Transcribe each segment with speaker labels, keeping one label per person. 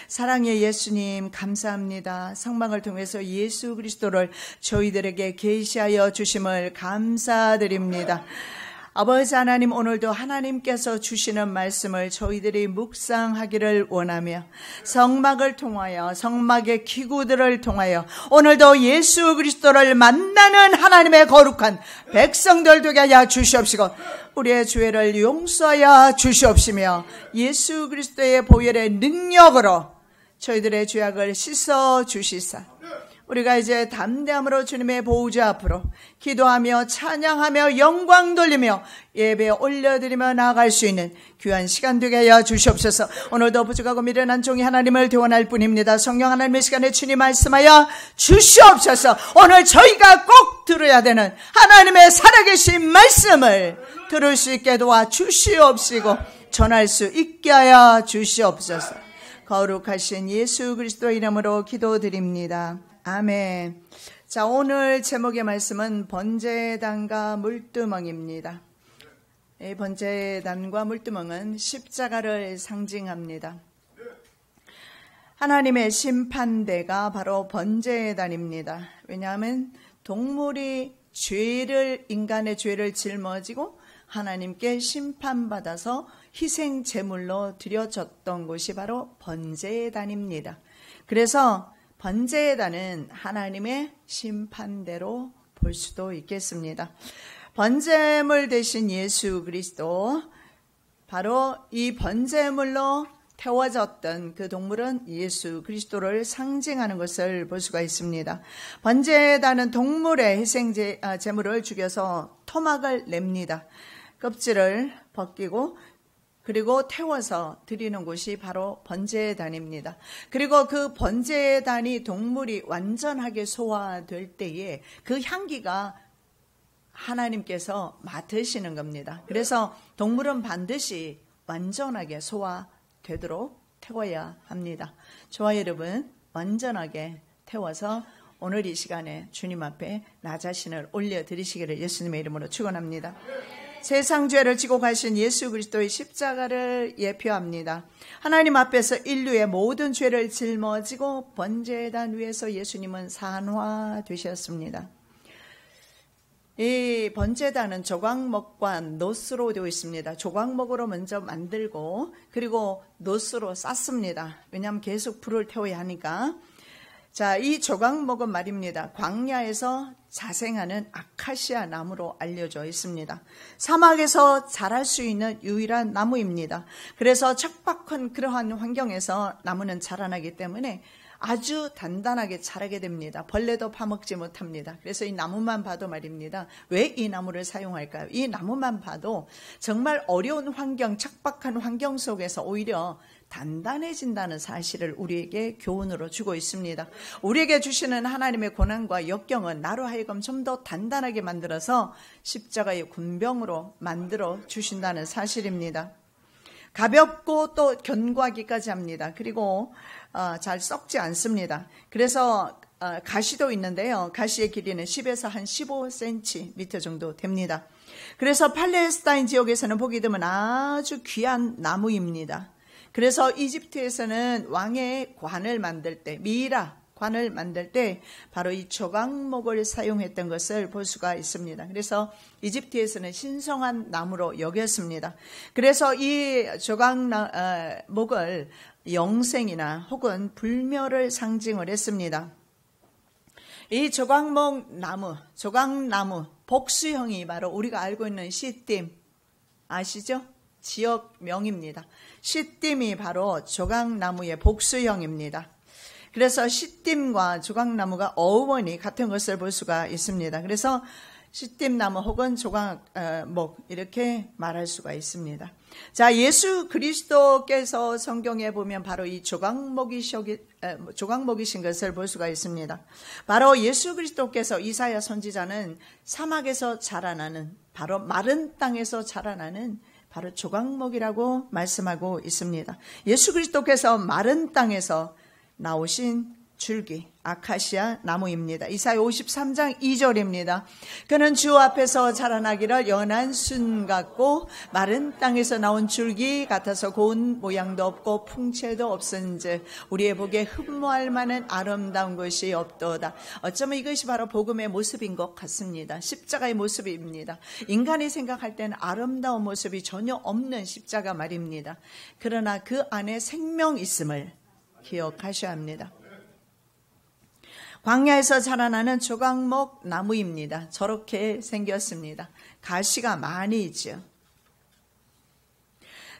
Speaker 1: 사랑의 예수님 감사합니다. 성막을 통해서 예수 그리스도를 저희들에게 계시하여 주심을 감사드립니다. 아버지 하나님, 오늘도 하나님께서 주시는 말씀을 저희들이 묵상하기를 원하며 성막을 통하여, 성막의 기구들을 통하여 오늘도 예수 그리스도를 만나는 하나님의 거룩한 백성들 되게 하여 주시옵시고, 우리의 죄를 용서하여 주시옵시며 예수 그리스도의 보혈의 능력으로 저희들의 죄악을 씻어 주시사, 우리가 이제 담대함으로 주님의 보호자 앞으로 기도하며 찬양하며 영광 돌리며 예배 올려드리며 나아갈 수 있는 귀한 시간 되게 하여 주시옵소서. 오늘도 부족하고 미련한 종이 하나님을 대원할 뿐입니다. 성령 하나님의 시간에 주님 말씀하여 주시옵소서. 오늘 저희가 꼭 들어야 되는 하나님의 살아계신 말씀을 들을 수 있게 도와 주시옵시고 전할 수 있게 하여 주시옵소서. 거룩하신 예수 그리스도의 이름으로 기도드립니다. 아멘. 자, 오늘 제목의 말씀은 번제단과 물두멍입니다. 이 번제단과 물두멍은 십자가를 상징합니다. 하나님의 심판대가 바로 번제단입니다. 왜냐하면 동물이 인간의 죄를 짊어지고 하나님께 심판받아서 희생 제물로 드려졌던 곳이 바로 번제단입니다. 그래서 번제단은 하나님의 심판대로 볼 수도 있겠습니다. 번제물 대신 예수 그리스도, 바로 이 번제물로 태워졌던 그 동물은 예수 그리스도를 상징하는 것을 볼 수가 있습니다. 번제단은 동물의 희생 제물을 죽여서 토막을 냅니다. 껍질을 벗기고 그리고 태워서 드리는 곳이 바로 번제단입니다. 그리고 그 번제단이 동물이 완전하게 소화될 때에 그 향기가 하나님께서 맡으시는 겁니다. 그래서 동물은 반드시 완전하게 소화되도록 태워야 합니다. 저와 여러분, 완전하게 태워서 오늘 이 시간에 주님 앞에 나 자신을 올려드리시기를 예수님의 이름으로 축원합니다. 세상 죄를 지고 가신 예수 그리스도의 십자가를 예표합니다. 하나님 앞에서 인류의 모든 죄를 짊어지고 번제단 위에서 예수님은 산화되셨습니다. 이 번제단은 조각목과 놋으로 되어 있습니다. 조각목으로 먼저 만들고 그리고 놋으로 쌓습니다. 왜냐하면 계속 불을 태워야 하니까. 자, 이 조각목은 말입니다. 광야에서 자생하는 아카시아 나무로 알려져 있습니다. 사막에서 자랄 수 있는 유일한 나무입니다. 그래서 척박한 그러한 환경에서 나무는 자라나기 때문에 아주 단단하게 자라게 됩니다. 벌레도 파먹지 못합니다. 그래서 이 나무만 봐도 말입니다. 왜 이 나무를 사용할까요? 이 나무만 봐도 정말 어려운 환경, 척박한 환경 속에서 오히려 단단해진다는 사실을 우리에게 교훈으로 주고 있습니다. 우리에게 주시는 하나님의 고난과 역경은 나로 하여금 좀 더 단단하게 만들어서 십자가의 군병으로 만들어 주신다는 사실입니다. 가볍고 또 견고하기까지 합니다. 그리고 잘 썩지 않습니다. 그래서 가시도 있는데요. 가시의 길이는 10에서 한 15cm 정도 됩니다. 그래서 팔레스타인 지역에서는 보기 드문 아주 귀한 나무입니다. 그래서 이집트에서는 왕의 관을 만들 때, 미이라 관을 만들 때 바로 이 조각목을 사용했던 것을 볼 수가 있습니다. 그래서 이집트에서는 신성한 나무로 여겼습니다. 그래서 이 조각목을 영생이나 혹은 불멸을 상징을 했습니다. 이 조각나무, 복수형이 바로 우리가 알고 있는 시딤, 아시죠? 지역명입니다. 시딤이 바로 조각나무의 복수형입니다. 그래서 시딤과 조각나무가 어원이 같은 것을 볼 수가 있습니다. 그래서 시딤나무 혹은 조각목 이렇게 말할 수가 있습니다. 자, 예수 그리스도께서 성경에 보면 바로 이 조각목이신 것을 볼 수가 있습니다. 바로 예수 그리스도께서, 이사야 선지자는 사막에서 자라나는, 바로 마른 땅에서 자라나는 바로 조각목이라고 말씀하고 있습니다. 예수 그리스도께서 마른 땅에서 나오신 줄기, 아카시아 나무입니다. 이사야 53장 2절입니다. 그는 주 앞에서 자라나기를 연한 순 같고 마른 땅에서 나온 줄기 같아서 고운 모양도 없고 풍채도 없은즉 우리의 보기에 흠모할 만한 아름다운 것이 없도다. 어쩌면 이것이 바로 복음의 모습인 것 같습니다. 십자가의 모습입니다. 인간이 생각할 때는 아름다운 모습이 전혀 없는 십자가 말입니다. 그러나 그 안에 생명 있음을 기억하셔야 합니다. 광야에서 자라나는 조각목 나무입니다. 저렇게 생겼습니다. 가시가 많이 있죠.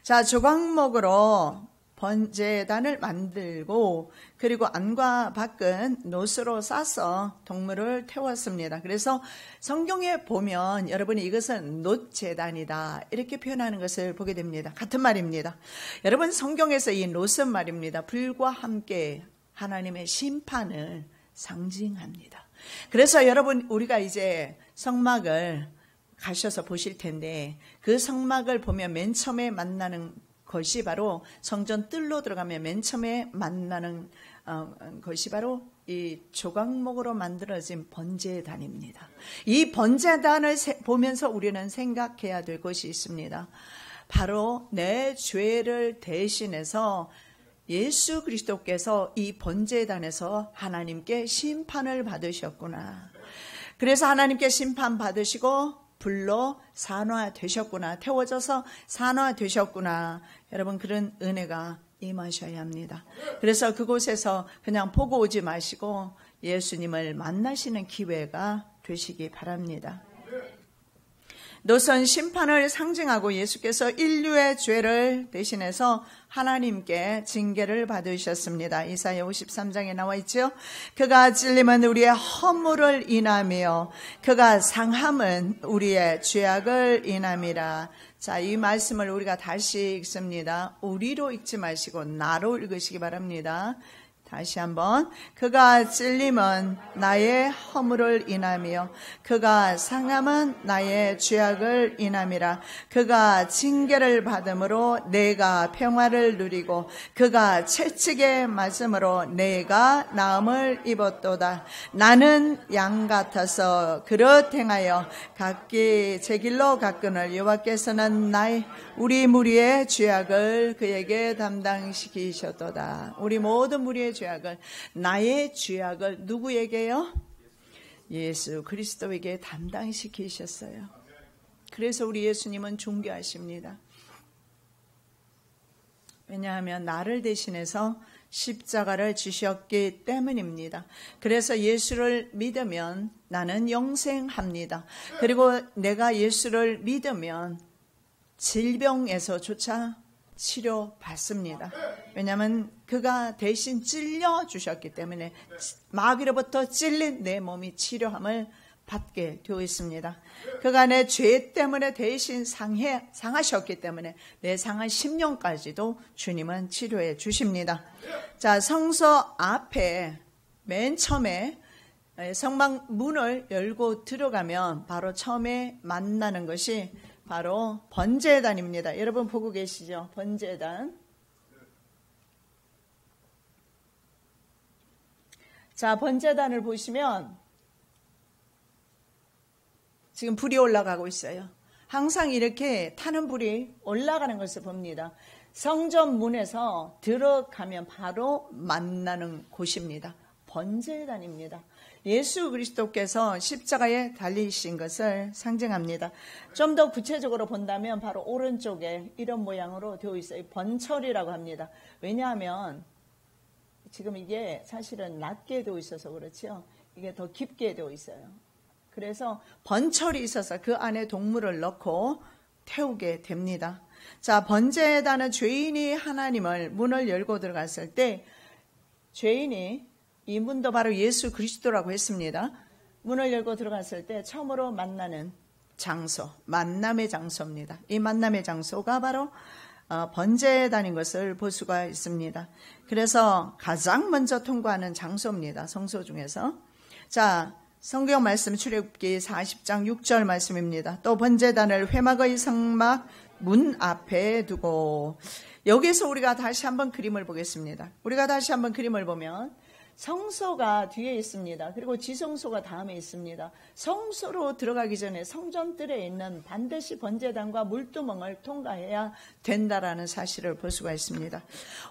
Speaker 1: 자, 조각목으로 번제단을 만들고 그리고 안과 밖은 노스로 싸서 동물을 태웠습니다. 그래서 성경에 보면 여러분이 이것은 놋제단이다 이렇게 표현하는 것을 보게 됩니다. 같은 말입니다. 여러분 성경에서 이 놋은 말입니다. 불과 함께 하나님의 심판을 상징합니다. 그래서 여러분 우리가 이제 성막을 가셔서 보실 텐데 그 성막을 보면 맨 처음에 만나는 것이 바로 성전 뜰로 들어가면 맨 처음에 만나는 것이 바로 이 조각목으로 만들어진 번제단입니다. 이 번제단을 보면서 우리는 생각해야 될 것이 있습니다. 바로 내 죄를 대신해서 예수 그리스도께서 이 번제단에서 하나님께 심판을 받으셨구나. 그래서 하나님께 심판 받으시고 불로 산화되셨구나. 태워져서 산화되셨구나. 여러분 그런 은혜가 임하셔야 합니다. 그래서 그곳에서 그냥 보고 오지 마시고 예수님을 만나시는 기회가 되시기 바랍니다. 노선 심판을 상징하고 예수께서 인류의 죄를 대신해서 하나님께 징계를 받으셨습니다. 이사야 53장에 나와 있죠. 그가 찔림은 우리의 허물을 인하며 그가 상함은 우리의 죄악을 인함이라. 자, 이 말씀을 우리가 다시 읽습니다. 우리로 읽지 마시고 나로 읽으시기 바랍니다. 다시 한번. 그가 찔림은 나의 허물을 인하며 그가 상함은 나의 죄악을 인함이라. 그가 징계를 받음으로 내가 평화를 누리고 그가 채찍에 맞음으로 내가 나음을 입었도다. 나는 양 같아서 그릇 행하여 각기 제 길로 갔거늘 여호와께서는 우리 무리의 죄악을 그에게 담당시키셨도다. 우리 모든 무리의 죄악을, 나의 죄악을 누구에게요? 예수 그리스도에게 담당시키셨어요. 그래서 우리 예수님은 존귀하십니다. 왜냐하면 나를 대신해서 십자가를 지셨기 때문입니다. 그래서 예수를 믿으면 나는 영생합니다. 그리고 내가 예수를 믿으면 질병에서조차 치료받습니다. 왜냐하면 그가 대신 찔려주셨기 때문에 마귀로부터 찔린 내 몸이 치료함을 받게 되어 있습니다. 그가 내 죄 때문에 대신 상하셨기 때문에 내 상한 10년까지도 주님은 치료해 주십니다. 자, 성서 앞에 맨 처음에 성막 문을 열고 들어가면 바로 처음에 만나는 것이 바로 번제단입니다. 여러분 보고 계시죠? 번제단. 자, 번제단을 보시면 지금 불이 올라가고 있어요. 항상 이렇게 타는 불이 올라가는 것을 봅니다. 성전 문에서 들어가면 바로 만나는 곳입니다. 번제단입니다. 예수 그리스도께서 십자가에 달리신 것을 상징합니다. 좀 더 구체적으로 본다면 바로 오른쪽에 이런 모양으로 되어 있어요. 번철이라고 합니다. 왜냐하면 지금 이게 사실은 낮게 되어 있어서 그렇죠. 이게 더 깊게 되어 있어요. 그래서 번철이 있어서 그 안에 동물을 넣고 태우게 됩니다. 자, 번제단은 죄인이 하나님을 문을 열고 들어갔을 때 죄인이 이 문도 바로 예수 그리스도라고 했습니다. 문을 열고 들어갔을 때 처음으로 만나는 장소, 만남의 장소입니다. 이 만남의 장소가 바로 번제단인 것을 볼 수가 있습니다. 그래서 가장 먼저 통과하는 장소입니다. 성소 중에서. 자, 성경 말씀 출애굽기 40장 6절 말씀입니다. 또 번제단을 회막의 성막 문 앞에 두고. 여기서 우리가 다시 한번 그림을 보겠습니다. 우리가 다시 한번 그림을 보면 성소가 뒤에 있습니다. 그리고 지성소가 다음에 있습니다. 성소로 들어가기 전에 성전들에 있는 반드시 번제단과 물두멍을 통과해야 된다라는 사실을 볼 수가 있습니다.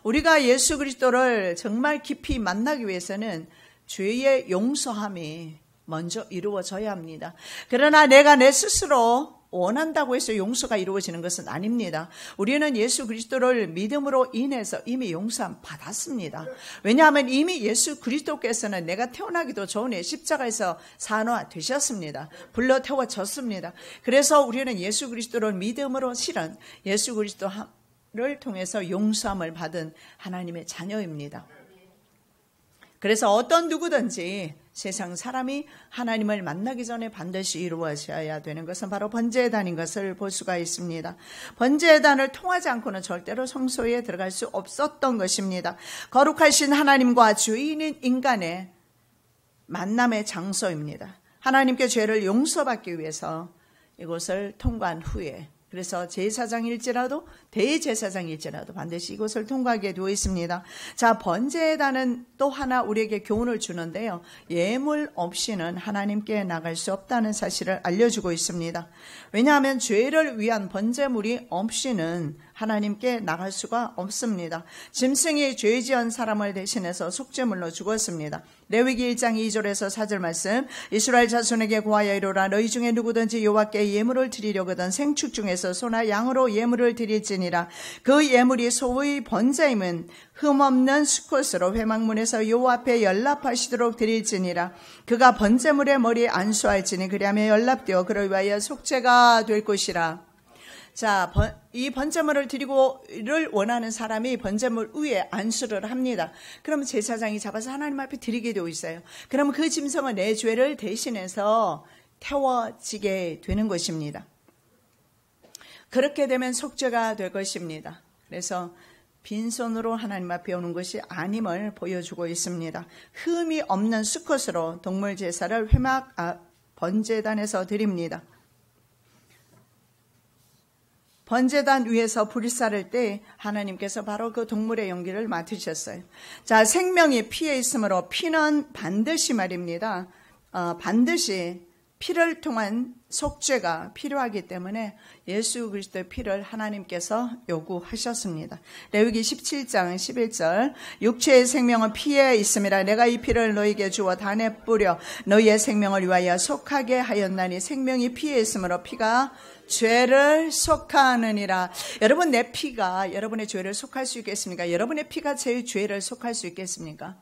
Speaker 1: 우리가 예수 그리스도를 정말 깊이 만나기 위해서는 죄의 용서함이 먼저 이루어져야 합니다. 그러나 내가 내 스스로 원한다고 해서 용서가 이루어지는 것은 아닙니다. 우리는 예수 그리스도를 믿음으로 인해서 이미 용서함 받았습니다. 왜냐하면 이미 예수 그리스도께서는 내가 태어나기도 전에 십자가에서 산화되셨습니다. 불러 태워졌습니다. 그래서 우리는 예수 그리스도를 믿음으로 실은 예수 그리스도를 통해서 용서함을 받은 하나님의 자녀입니다. 그래서 어떤 누구든지 세상 사람이 하나님을 만나기 전에 반드시 이루어져야 되는 것은 바로 번제단인 것을 볼 수가 있습니다. 번제단을 통하지 않고는 절대로 성소에 들어갈 수 없었던 것입니다. 거룩하신 하나님과 죄인인 인간의 만남의 장소입니다. 하나님께 죄를 용서받기 위해서 이곳을 통과한 후에, 그래서 제사장일지라도 대제사장일지라도 반드시 이곳을 통과하게 되어 있습니다. 자, 번제단은 또 하나 우리에게 교훈을 주는데요. 예물 없이는 하나님께 나갈 수 없다는 사실을 알려주고 있습니다. 왜냐하면 죄를 위한 번제물이 없이는 하나님께 나갈 수가 없습니다. 짐승이 죄 지은 사람을 대신해서 속죄물로 죽었습니다. 레위기 1장 2절에서 4절 말씀, 이스라엘 자손에게 고하여 이르라. 너희 중에 누구든지 여호와께 예물을 드리려거든 생축 중에서 소나 양으로 예물을 드릴지니라. 그 예물이 소의 번제임은 흠없는 수컷으로 회막문에서 여호와 앞에 연납하시도록 드릴지니라. 그가 번제물의 머리에 안수할지니 그리하면 연납되어 그를 위하여 속죄가 될 것이라. 자, 이 번제물을 드리고를 원하는 사람이 번제물 위에 안수를 합니다. 그러면 제사장이 잡아서 하나님 앞에 드리게 되어 있어요. 그러면 그 짐승은 내 죄를 대신해서 태워지게 되는 것입니다. 그렇게 되면 속죄가 될 것입니다. 그래서 빈손으로 하나님 앞에 오는 것이 아님을 보여주고 있습니다. 흠이 없는 수컷으로 동물 제사를 회막 번제단에서 드립니다. 번제단 위에서 불이 쌀을 때 하나님께서 바로 그 동물의 용기를 맡으셨어요. 자, 생명이 피에 있으므로 피는 반드시 말입니다. 반드시 피를 통한 속죄가 필요하기 때문에 예수 그리스도의 피를 하나님께서 요구하셨습니다. 레위기 17장 11절, 육체의 생명은 피에 있음이라. 내가 이 피를 너희에게 주어 단에 뿌려 너희의 생명을 위하여 속하게 하였나니 생명이 피에 있으므로 피가 죄를 속하느니라. 여러분, 내 피가 여러분의 죄를 속할 수 있겠습니까? 여러분의 피가 제 죄를 속할 수 있겠습니까?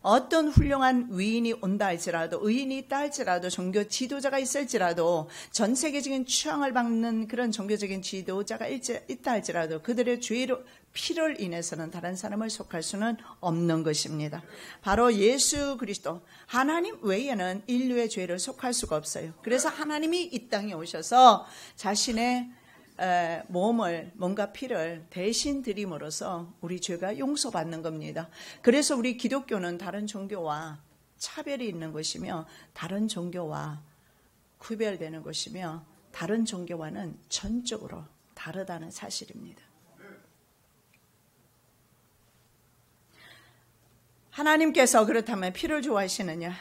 Speaker 1: 어떤 훌륭한 위인이 온다 할지라도, 의인이 있다 할지라도, 종교 지도자가 있을지라도, 전 세계적인 추앙을 받는 그런 종교적인 지도자가 있다 할지라도 그들의 죄로 피를 인해서는 다른 사람을 속할 수는 없는 것입니다. 바로 예수 그리스도, 하나님 외에는 인류의 죄를 속할 수가 없어요. 그래서 하나님이 이 땅에 오셔서 자신의 몸을, 몸과 피를 대신 드림으로써 우리 죄가 용서받는 겁니다. 그래서 우리 기독교는 다른 종교와 차별이 있는 것이며 다른 종교와 구별되는 것이며 다른 종교와는 전적으로 다르다는 사실입니다. 하나님께서 그렇다면 피를 좋아하시느냐?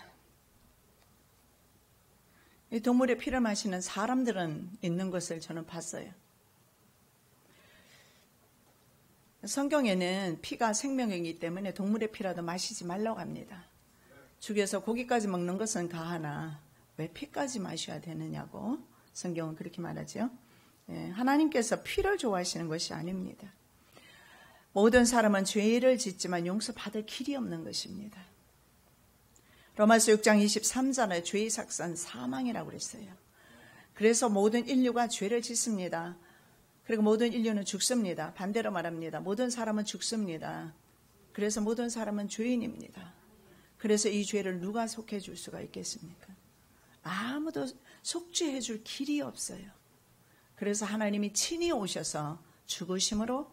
Speaker 1: 이 동물의 피를 마시는 사람들은 있는 것을 저는 봤어요. 성경에는 피가 생명이기 때문에 동물의 피라도 마시지 말라고 합니다. 죽여서 고기까지 먹는 것은 가하나 왜 피까지 마셔야 되느냐고 성경은 그렇게 말하죠. 하나님께서 피를 좋아하시는 것이 아닙니다. 모든 사람은 죄를 짓지만 용서받을 길이 없는 것입니다. 로마서 6장 23절에 죄의 삭선 사망이라고 그랬어요. 그래서 모든 인류가 죄를 짓습니다. 그리고 모든 인류는 죽습니다. 반대로 말합니다. 모든 사람은 죽습니다. 그래서 모든 사람은 죄인입니다. 그래서 이 죄를 누가 속해 줄 수가 있겠습니까? 아무도 속죄해 줄 길이 없어요. 그래서 하나님이 친히 오셔서 죽으심으로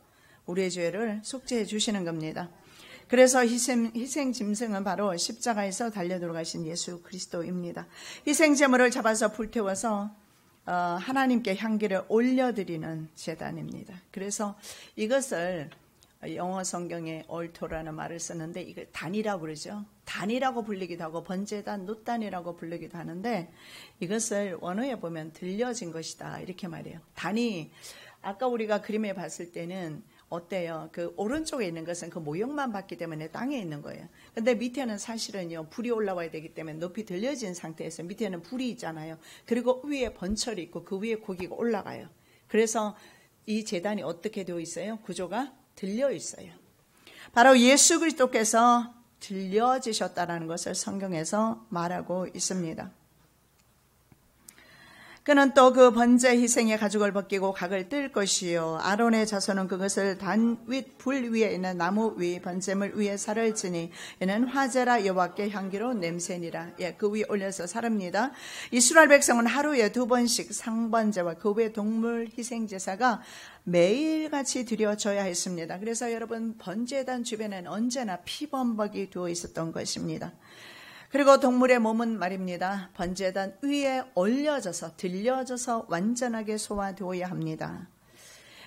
Speaker 1: 우리의 죄를 속죄해 주시는 겁니다. 그래서 희생 짐승은 바로 십자가에서 달려 돌아가신 예수 그리스도입니다. 희생 제물을 잡아서 불태워서 하나님께 향기를 올려드리는 제단입니다. 그래서 이것을 영어 성경에 altar라는 말을 쓰는데 이걸 단이라고 그러죠. 단이라고 불리기도 하고 번제단, 놋단이라고 불리기도 하는데 이것을 원어에 보면 들려진 것이다 이렇게 말해요. 단이 아까 우리가 그림에 봤을 때는 어때요? 그 오른쪽에 있는 것은 그 모형만 봤기 때문에 땅에 있는 거예요. 근데 밑에는 사실은요 불이 올라와야 되기 때문에 높이 들려진 상태에서 밑에는 불이 있잖아요. 그리고 위에 번철이 있고 그 위에 고기가 올라가요. 그래서 이 제단이 어떻게 되어 있어요? 구조가 들려 있어요. 바로 예수 그리스도께서 들려지셨다라는 것을 성경에서 말하고 있습니다. 그는 또 그 번제 희생의 가죽을 벗기고 각을 뜰 것이요 아론의 자손은 그것을 단 윗 불 위에 있는 나무 위 번제물 위에 살을 지니 이는 화제라 여호와께 향기로운 냄새니라. 그 위에 올려서 살입니다. 이스라엘 백성은 하루에 2번씩 상번제와 그 외 동물 희생 제사가 매일같이 드려져야 했습니다. 그래서 여러분 번제단 주변에는 언제나 피범벅이 두어 있었던 것입니다. 그리고 동물의 몸은 말입니다. 번제단 위에 올려져서 들려져서 완전하게 소화되어야 합니다.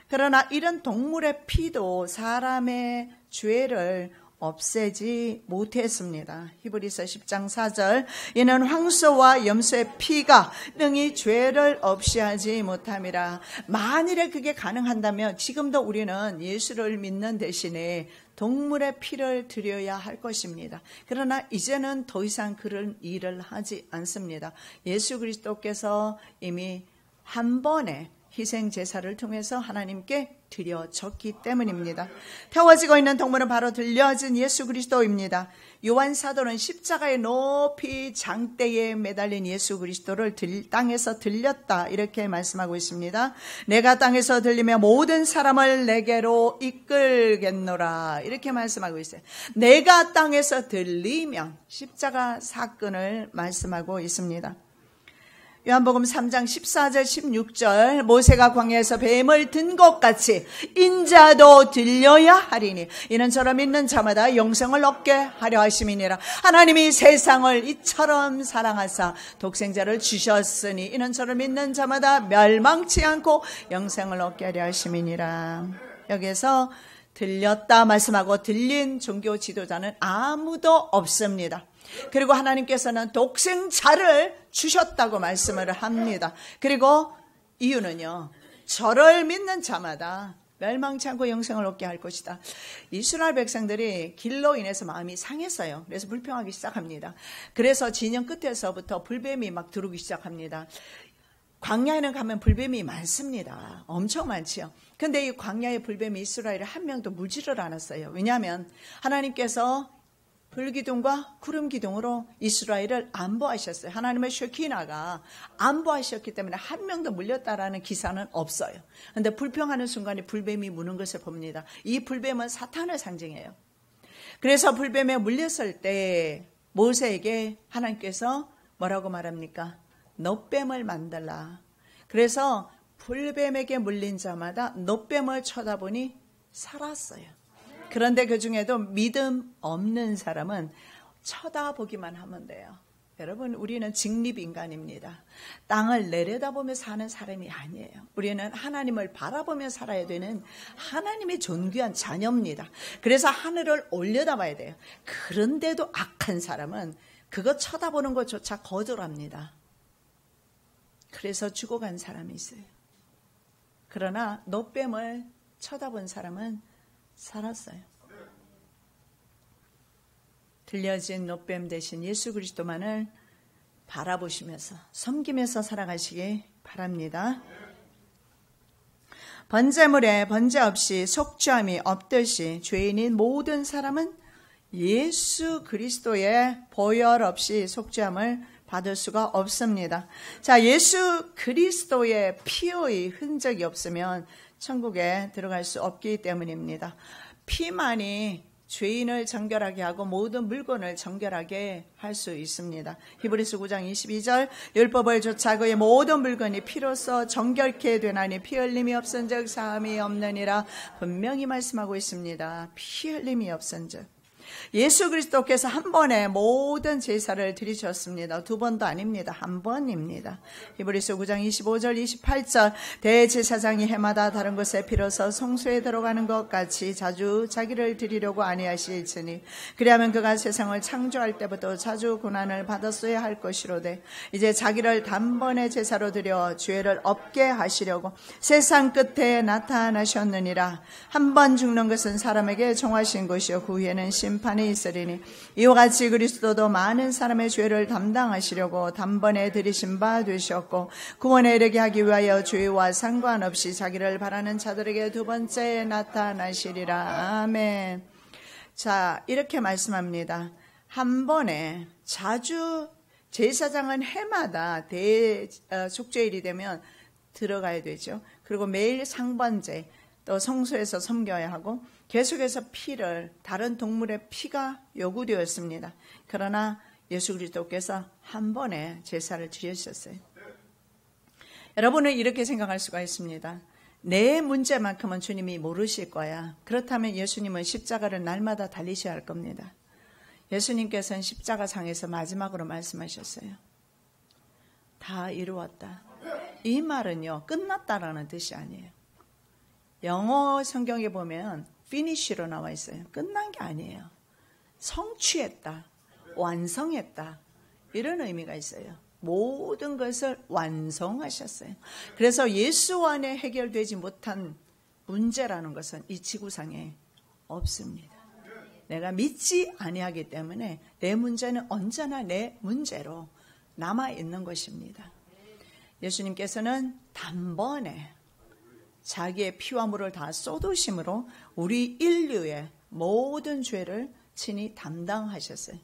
Speaker 1: 그러나 이런 동물의 피도 사람의 죄를 없애지 못했습니다. 히브리서 10장 4절 이는 황소와 염소의 피가 능히 죄를 없이 하지 못함이라. 만일에 그게 가능한다면 지금도 우리는 예수를 믿는 대신에 동물의 피를 드려야 할 것입니다. 그러나 이제는 더 이상 그런 일을 하지 않습니다. 예수 그리스도께서 이미 한 번에 희생 제사를 통해서 하나님께 드려졌기 때문입니다. 태워지고 있는 동물은 바로 들려진 예수 그리스도입니다. 요한 사도는 십자가의 높이 장대에 매달린 예수 그리스도를 땅에서 들렸다 이렇게 말씀하고 있습니다. 내가 땅에서 들리며 모든 사람을 내게로 이끌겠노라 이렇게 말씀하고 있어요. 내가 땅에서 들리면 십자가 사건을 말씀하고 있습니다. 요한복음 3장 14절 16절 모세가 광야에서 뱀을 든 것 같이 인자도 들려야 하리니 이는 저를 믿는 자마다 영생을 얻게 하려 하심이니라. 하나님이 세상을 이처럼 사랑하사 독생자를 주셨으니 이는 저를 믿는 자마다 멸망치 않고 영생을 얻게 하려 하심이니라. 여기에서 들렸다 말씀하고 들린 종교 지도자는 아무도 없습니다. 그리고 하나님께서는 독생자를 주셨다고 말씀을 합니다. 그리고 이유는요, 저를 믿는 자마다 멸망치 않고 영생을 얻게 할 것이다. 이스라엘 백성들이 길로 인해서 마음이 상했어요. 그래서 불평하기 시작합니다. 그래서 진영 끝에서부터 불뱀이 막 들어오기 시작합니다. 광야에는 가면 불뱀이 많습니다. 엄청 많지요. 근데 이 광야의 불뱀이 이스라엘을 한 명도 물지를 않았어요. 왜냐하면 하나님께서 불기둥과 구름기둥으로 이스라엘을 안보하셨어요. 하나님의 쉐키나가 안보하셨기 때문에 한 명도 물렸다라는 기사는 없어요. 그런데 불평하는 순간에 불뱀이 무는 것을 봅니다. 이 불뱀은 사탄을 상징해요. 그래서 불뱀에 물렸을 때 모세에게 하나님께서 뭐라고 말합니까? 놋뱀을 만들라. 그래서 불뱀에게 물린 자마다 놋뱀을 쳐다보니 살았어요. 그런데 그 중에도 믿음 없는 사람은 쳐다보기만 하면 돼요. 여러분, 우리는 직립인간입니다. 땅을 내려다보며 사는 사람이 아니에요. 우리는 하나님을 바라보며 살아야 되는 하나님의 존귀한 자녀입니다. 그래서 하늘을 올려다봐야 돼요. 그런데도 악한 사람은 그거 쳐다보는 것조차 거절합니다. 그래서 죽어간 사람이 있어요. 그러나 놋뱀을 쳐다본 사람은 살았어요. 들려진 놋뱀 대신 예수 그리스도만을 바라보시면서 섬기면서 살아가시기 바랍니다. 번제물에 번제 없이 속죄함이 없듯이 죄인인 모든 사람은 예수 그리스도의 보혈 없이 속죄함을 받을 수가 없습니다. 자, 예수 그리스도의 피의 흔적이 없으면 천국에 들어갈 수 없기 때문입니다. 피만이 죄인을 정결하게 하고 모든 물건을 정결하게 할 수 있습니다. 히브리서 9장 22절 율법을 좇아 그의 모든 물건이 피로써 정결케 되나니 피 흘림이 없은즉 사함이 없느니라 분명히 말씀하고 있습니다. 피 흘림이 없은즉. 예수 그리스도께서 한 번에 모든 제사를 드리셨습니다. 두 번도 아닙니다. 한 번입니다. 히브리서 9장 25절 28절 대제사장이 해마다 다른 곳에 빌어서 성소에 들어가는 것 같이 자주 자기를 드리려고 아니하시리니 그리하면 그가 세상을 창조할 때부터 자주 고난을 받았어야 할 것이로되 이제 자기를 단번에 제사로 드려 죄를 없게 하시려고 세상 끝에 나타나셨느니라. 한 번 죽는 것은 사람에게 정하신 것이요 그 후에는 심판이 있으리니 이와 같이 그리스도도 많은 사람의 죄를 담당하시려고 단번에 들이신 바 되셨고 구원에 이르게 하기 위하여 죄와 상관없이 자기를 바라는 자들에게 두 번째 나타나시리라. 아멘. 자, 이렇게 말씀합니다. 한 번에 자주 제사장은 해마다 속죄일이 되면 들어가야 되죠. 그리고 매일 상번제 또 성소에서 섬겨야 하고 계속해서 피를 다른 동물의 피가 요구되었습니다. 그러나 예수 그리스도께서 한 번에 제사를 지으셨어요. 여러분은 이렇게 생각할 수가 있습니다. 내 문제만큼은 주님이 모르실 거야. 그렇다면 예수님은 십자가를 날마다 달리셔야 할 겁니다. 예수님께서는 십자가상에서 마지막으로 말씀하셨어요. 다 이루었다. 이 말은요, 끝났다라는 뜻이 아니에요. 영어 성경에 보면 finish로 나와 있어요. 끝난 게 아니에요. 성취했다, 완성했다, 이런 의미가 있어요. 모든 것을 완성하셨어요. 그래서 예수 안에 해결되지 못한 문제라는 것은 이 지구상에 없습니다. 내가 믿지 아니하기 때문에 내 문제는 언제나 내 문제로 남아있는 것입니다. 예수님께서는 단번에 자기의 피와 물을 다 쏟으심으로 우리 인류의 모든 죄를 친히 담당하셨어요.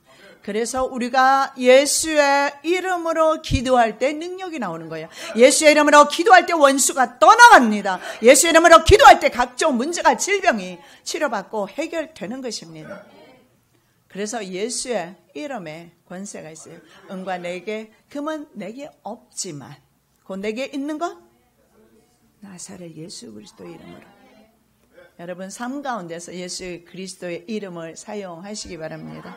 Speaker 1: 그래서 우리가 예수의 이름으로 기도할 때 능력이 나오는 거예요. 예수의 이름으로 기도할 때 원수가 떠나갑니다. 예수의 이름으로 기도할 때 각종 문제가 질병이 치료받고 해결되는 것입니다. 그래서 예수의 이름에 권세가 있어요. 은과 내게 금은 내게 없지만 곧 내게 있는 것 나사렛 예수 그리스도의 이름으로. 여러분 삶 가운데서 예수 그리스도의 이름을 사용하시기 바랍니다.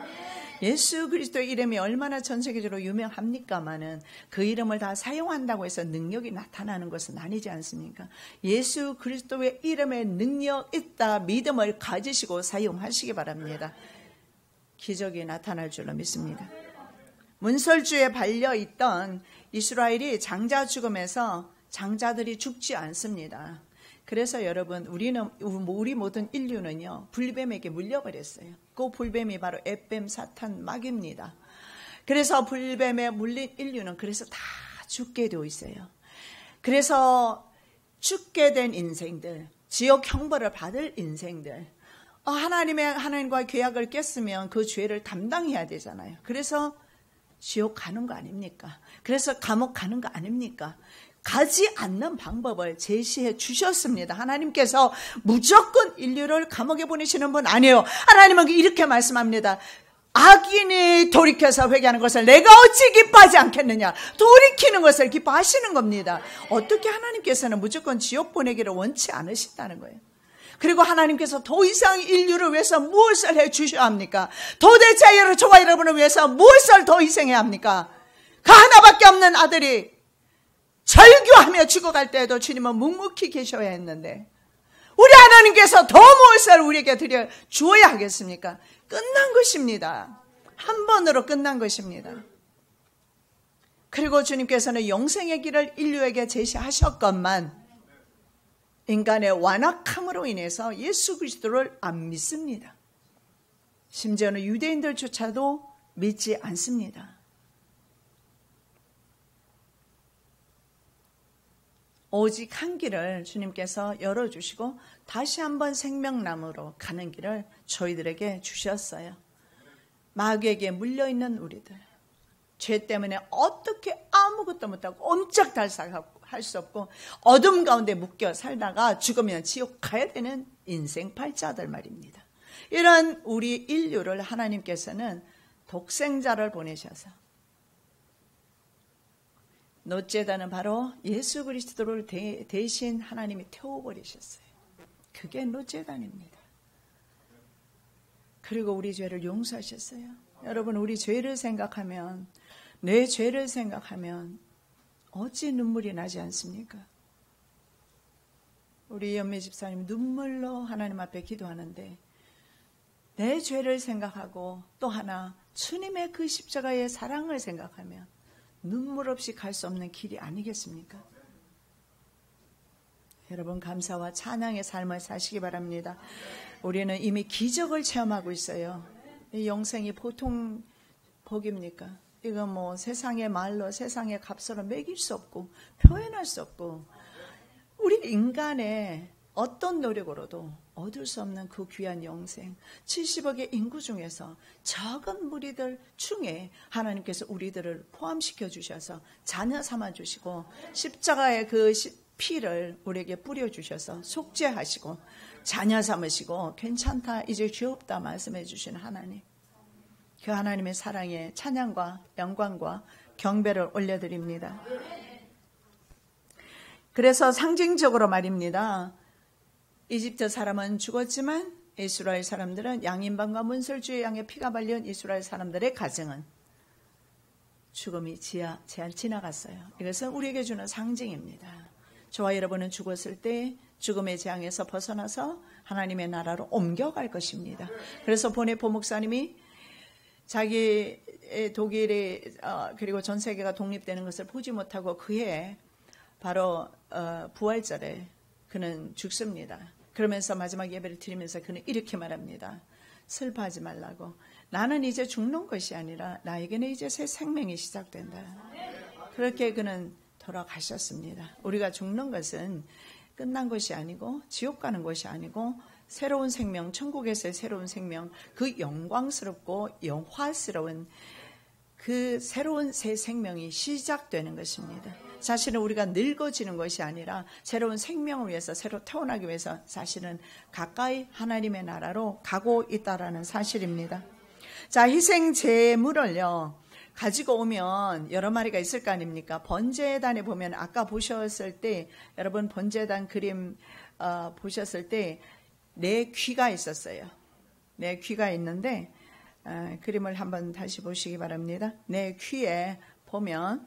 Speaker 1: 예수 그리스도의 이름이 얼마나 전 세계적으로 유명합니까마는 그 이름을 다 사용한다고 해서 능력이 나타나는 것은 아니지 않습니까? 예수 그리스도의 이름에 능력 있다 믿음을 가지시고 사용하시기 바랍니다. 기적이 나타날 줄로 믿습니다. 문설주에 발려있던 이스라엘이 장자 죽음에서 장자들이 죽지 않습니다. 그래서 여러분 우리 모든 인류는요 불뱀에게 물려버렸어요. 그 불뱀이 바로 햇뱀 사탄 마귀입니다. 그래서 불뱀에 물린 인류는 그래서 다 죽게 되어 있어요. 그래서 죽게 된 인생들, 지옥 형벌을 받을 인생들, 하나님과 계약을 깼으면 그 죄를 담당해야 되잖아요. 그래서 지옥 가는 거 아닙니까? 그래서 감옥 가는 거 아닙니까? 가지 않는 방법을 제시해 주셨습니다. 하나님께서 무조건 인류를 감옥에 보내시는 분 아니에요. 하나님은 이렇게 말씀합니다. 악인이 돌이켜서 회개하는 것을 내가 어찌 기뻐하지 않겠느냐. 돌이키는 것을 기뻐하시는 겁니다. 어떻게 하나님께서는 무조건 지옥 보내기를 원치 않으신다는 거예요. 그리고 하나님께서 더 이상 인류를 위해서 무엇을 해 주셔야 합니까? 도대체 저와 여러분을 위해서 무엇을 더 희생해야 합니까? 그 하나밖에 없는 아들이 절규하며 죽어갈 때에도 주님은 묵묵히 계셔야 했는데 우리 하나님께서 더 무엇을 우리에게 드려 주어야 하겠습니까? 끝난 것입니다. 한 번으로 끝난 것입니다. 그리고 주님께서는 영생의 길을 인류에게 제시하셨건만 인간의 완악함으로 인해서 예수 그리스도를 안 믿습니다. 심지어는 유대인들조차도 믿지 않습니다. 오직 한 길을 주님께서 열어주시고 다시 한번 생명나무로 가는 길을 저희들에게 주셨어요. 마귀에게 물려있는 우리들, 죄 때문에 어떻게 아무것도 못하고 옴짝달싹하고 할 수 없고 어둠 가운데 묶여 살다가 죽으면 지옥 가야 되는 인생팔자들 말입니다. 이런 우리 인류를 하나님께서는 독생자를 보내셔서 놋제단은 바로 예수 그리스도를 대신 하나님이 태워버리셨어요. 그게 놋제단입니다. 그리고 우리 죄를 용서하셨어요. 여러분, 우리 죄를 생각하면, 내 죄를 생각하면 어찌 눈물이 나지 않습니까? 우리 연매 집사님 눈물로 하나님 앞에 기도하는데, 내 죄를 생각하고 또 하나 주님의 그 십자가의 사랑을 생각하면 눈물 없이 갈 수 없는 길이 아니겠습니까? 여러분, 감사와 찬양의 삶을 사시기 바랍니다. 우리는 이미 기적을 체험하고 있어요. 이 영생이 보통 복입니까? 이거 뭐 세상의 말로, 세상의 값으로 매길 수 없고 표현할 수 없고, 우리 인간의 어떤 노력으로도 얻을 수 없는 그 귀한 영생, 70억의 인구 중에서 적은 무리들 중에 하나님께서 우리들을 포함시켜 주셔서 자녀 삼아 주시고, 십자가의 그 피를 우리에게 뿌려주셔서 속죄하시고 자녀 삼으시고 괜찮다, 이제 죄 없다 말씀해 주신 하나님, 그 하나님의 사랑에 찬양과 영광과 경배를 올려드립니다. 그래서 상징적으로 말입니다. 이집트 사람은 죽었지만 이스라엘 사람들은 양인반과 문설주의 양의 피가 발린 이스라엘 사람들의 가정은 죽음이 지나갔어요. 이것은 우리에게 주는 상징입니다. 저와 여러분은 죽었을 때 죽음의 재앙에서 벗어나서 하나님의 나라로 옮겨갈 것입니다. 그래서 보네 보목사님이 자기 독일이 그리고 전 세계가 독립되는 것을 보지 못하고 그해 바로 부활절에 그는 죽습니다. 그러면서 마지막 예배를 드리면서 그는 이렇게 말합니다. 슬퍼하지 말라고. 나는 이제 죽는 것이 아니라 나에게는 이제 새 생명이 시작된다. 그렇게 그는 돌아가셨습니다. 우리가 죽는 것은 끝난 것이 아니고 지옥 가는 것이 아니고 새로운 생명, 천국에서의 새로운 생명, 그 영광스럽고 영화스러운 그 새로운 새 생명이 시작되는 것입니다. 사실은 우리가 늙어지는 것이 아니라 새로운 생명을 위해서, 새로 태어나기 위해서 사실은 가까이 하나님의 나라로 가고 있다는 사실입니다. 자, 희생 제물을요 가지고 오면 여러 마리가 있을 거 아닙니까? 번제단에 보면 아까 보셨을 때, 여러분 번제단 그림 보셨을 때 네 귀가 있었어요. 네 귀가 있는데 그림을 한번 다시 보시기 바랍니다. 네 귀에 보면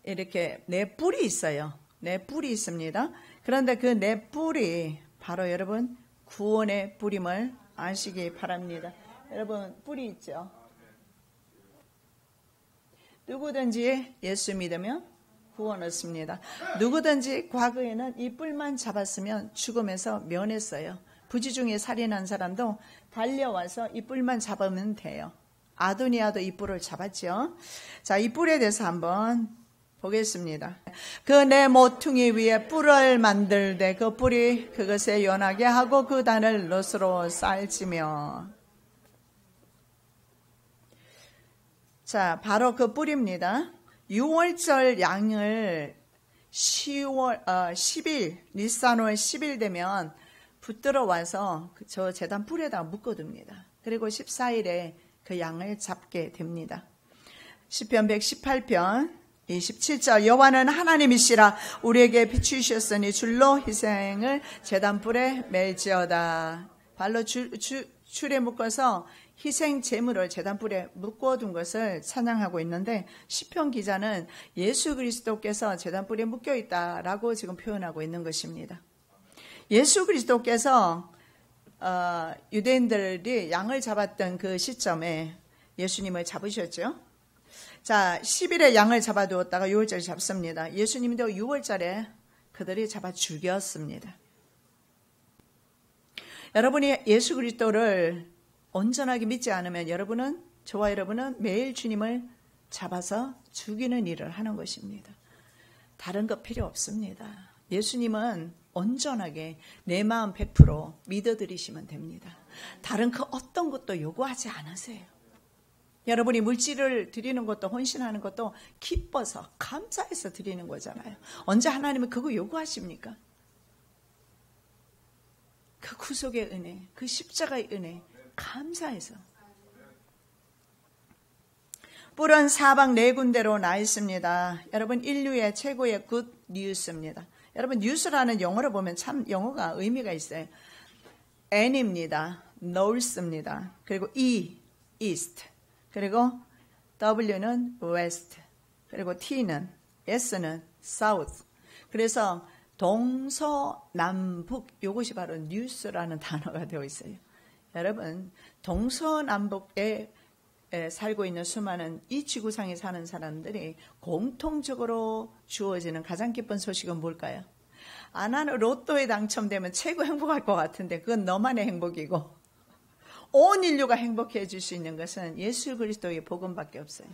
Speaker 1: 이렇게 네 뿔이 있어요. 네 뿔이 있습니다. 그런데 그 네 뿔이 바로 여러분 구원의 뿔임을 아시기 바랍니다. 여러분 뿔이 있죠? 누구든지 예수 믿으면 구원 얻습니다. 누구든지 과거에는 이 뿔만 잡았으면 죽음에서 면했어요. 부지 중에 살인한 사람도 달려와서 이 뿔만 잡으면 돼요. 아도니아도 이 뿔을 잡았죠. 자, 이 뿔에 대해서 한번 보겠습니다. 그 내 모퉁이 위에 뿔을 만들되 그 뿔이 그것에 연하게 하고 그 단을 롯으로 쌀지며. 자, 바로 그 뿔입니다. 6월절 양을 10일, 니산월 10일 되면 붙들어 와서 저 제단 뿔에다가 묶어둡니다. 그리고 14일에 그 양을 잡게 됩니다. 시편 118편 27절 여호와는 하나님이시라 우리에게 비추셨으니 줄로 희생을 제단 뿔에 멜지어다. 발로 줄에 묶어서 희생 제물을 제단 뿔에 묶어둔 것을 찬양하고 있는데, 시편 기자는 예수 그리스도께서 제단 뿔에 묶여 있다라고 지금 표현하고 있는 것입니다. 예수 그리스도께서 유대인들이 양을 잡았던 그 시점에 예수님을 잡으셨죠. 자, 10일에 양을 잡아두었다가 6월절에 잡습니다. 예수님도 6월절에 그들이 잡아 죽였습니다. 여러분이 예수 그리스도를 온전하게 믿지 않으면 저와 여러분은 매일 주님을 잡아서 죽이는 일을 하는 것입니다. 다른 거 필요 없습니다. 예수님은 온전하게 내 마음 100% 믿어드리시면 됩니다. 다른 그 어떤 것도 요구하지 않으세요. 여러분이 물질을 드리는 것도, 헌신하는 것도 기뻐서 감사해서 드리는 거잖아요. 언제 하나님은 그거 요구하십니까? 그 구속의 은혜, 그 십자가의 은혜 감사해서. 뿔은 사방 네 군데로 나 있습니다. 여러분, 인류의 최고의 굿 뉴스입니다. 여러분, 뉴스라는 영어로 보면 참 영어가 의미가 있어요. N입니다. North입니다. 그리고 E, East. 그리고 W는 West. 그리고 T는, S는 South. 그래서 동서남북, 이것이 바로 뉴스라는 단어가 되어 있어요. 여러분, 동서남북에 살고 있는 수많은 이 지구상에 사는 사람들이 공통적으로 주어지는 가장 기쁜 소식은 뭘까요? 나는 로또에 당첨되면 최고 행복할 것 같은데 그건 너만의 행복이고, 온 인류가 행복해 질 수 있는 것은 예수 그리스도의 복음밖에 없어요.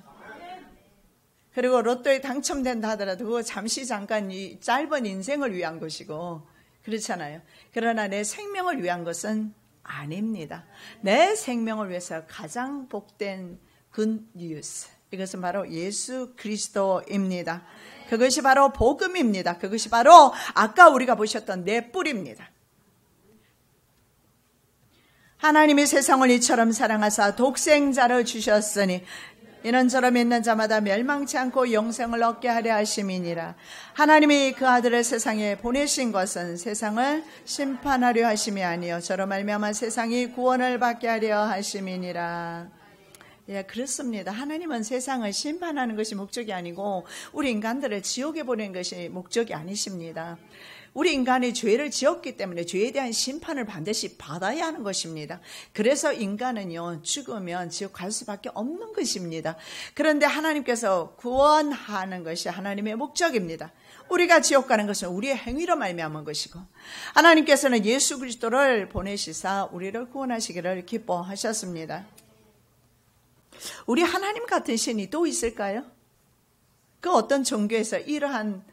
Speaker 1: 그리고 로또에 당첨된다 하더라도 그거 잠시 잠깐 이 짧은 인생을 위한 것이고 그렇잖아요. 그러나 내 생명을 위한 것은 아닙니다. 내 생명을 위해서 가장 복된 굿뉴스, 이것은 바로 예수 그리스도입니다. 그것이 바로 복음입니다. 그것이 바로 아까 우리가 보셨던 내 뿔입니다. 하나님이 세상을 이처럼 사랑하사 독생자를 주셨으니 이는 저를 믿는 자마다 멸망치 않고 영생을 얻게 하려 하심이니라. 하나님이 그 아들을 세상에 보내신 것은 세상을 심판하려 하심이 아니요 저로 말미암아 세상이 구원을 받게 하려 하심이니라. 예, 그렇습니다. 하나님은 세상을 심판하는 것이 목적이 아니고 우리 인간들을 지옥에 보내는 것이 목적이 아니십니다. 우리 인간이 죄를 지었기 때문에 죄에 대한 심판을 반드시 받아야 하는 것입니다. 그래서 인간은요, 죽으면 지옥 갈 수밖에 없는 것입니다. 그런데 하나님께서 구원하는 것이 하나님의 목적입니다. 우리가 지옥 가는 것은 우리의 행위로 말미암은 것이고, 하나님께서는 예수 그리스도를 보내시사 우리를 구원하시기를 기뻐하셨습니다. 우리 하나님 같은 신이 또 있을까요? 그 어떤 종교에서 이러한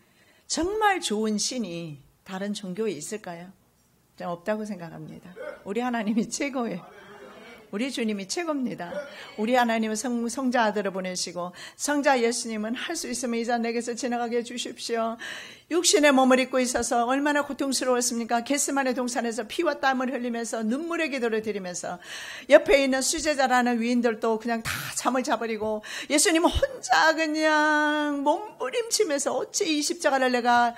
Speaker 1: 정말 좋은 신이 다른 종교에 있을까요? 저는 없다고 생각합니다. 우리 하나님이 최고예요. 우리 주님이 최고입니다. 우리 하나님은 성자 아들을 보내시고 성자 예수님은 할 수 있으면 이 잔 내게서 지나가게 해주십시오. 육신의 몸을 입고 있어서 얼마나 고통스러웠습니까? 겟세마네 동산에서 피와 땀을 흘리면서 눈물의 기도를 드리면서 옆에 있는 수제자라는 위인들도 그냥 다 잠을 자버리고 예수님은 혼자 그냥 몸부림치면서 어찌 이 십자가를 내가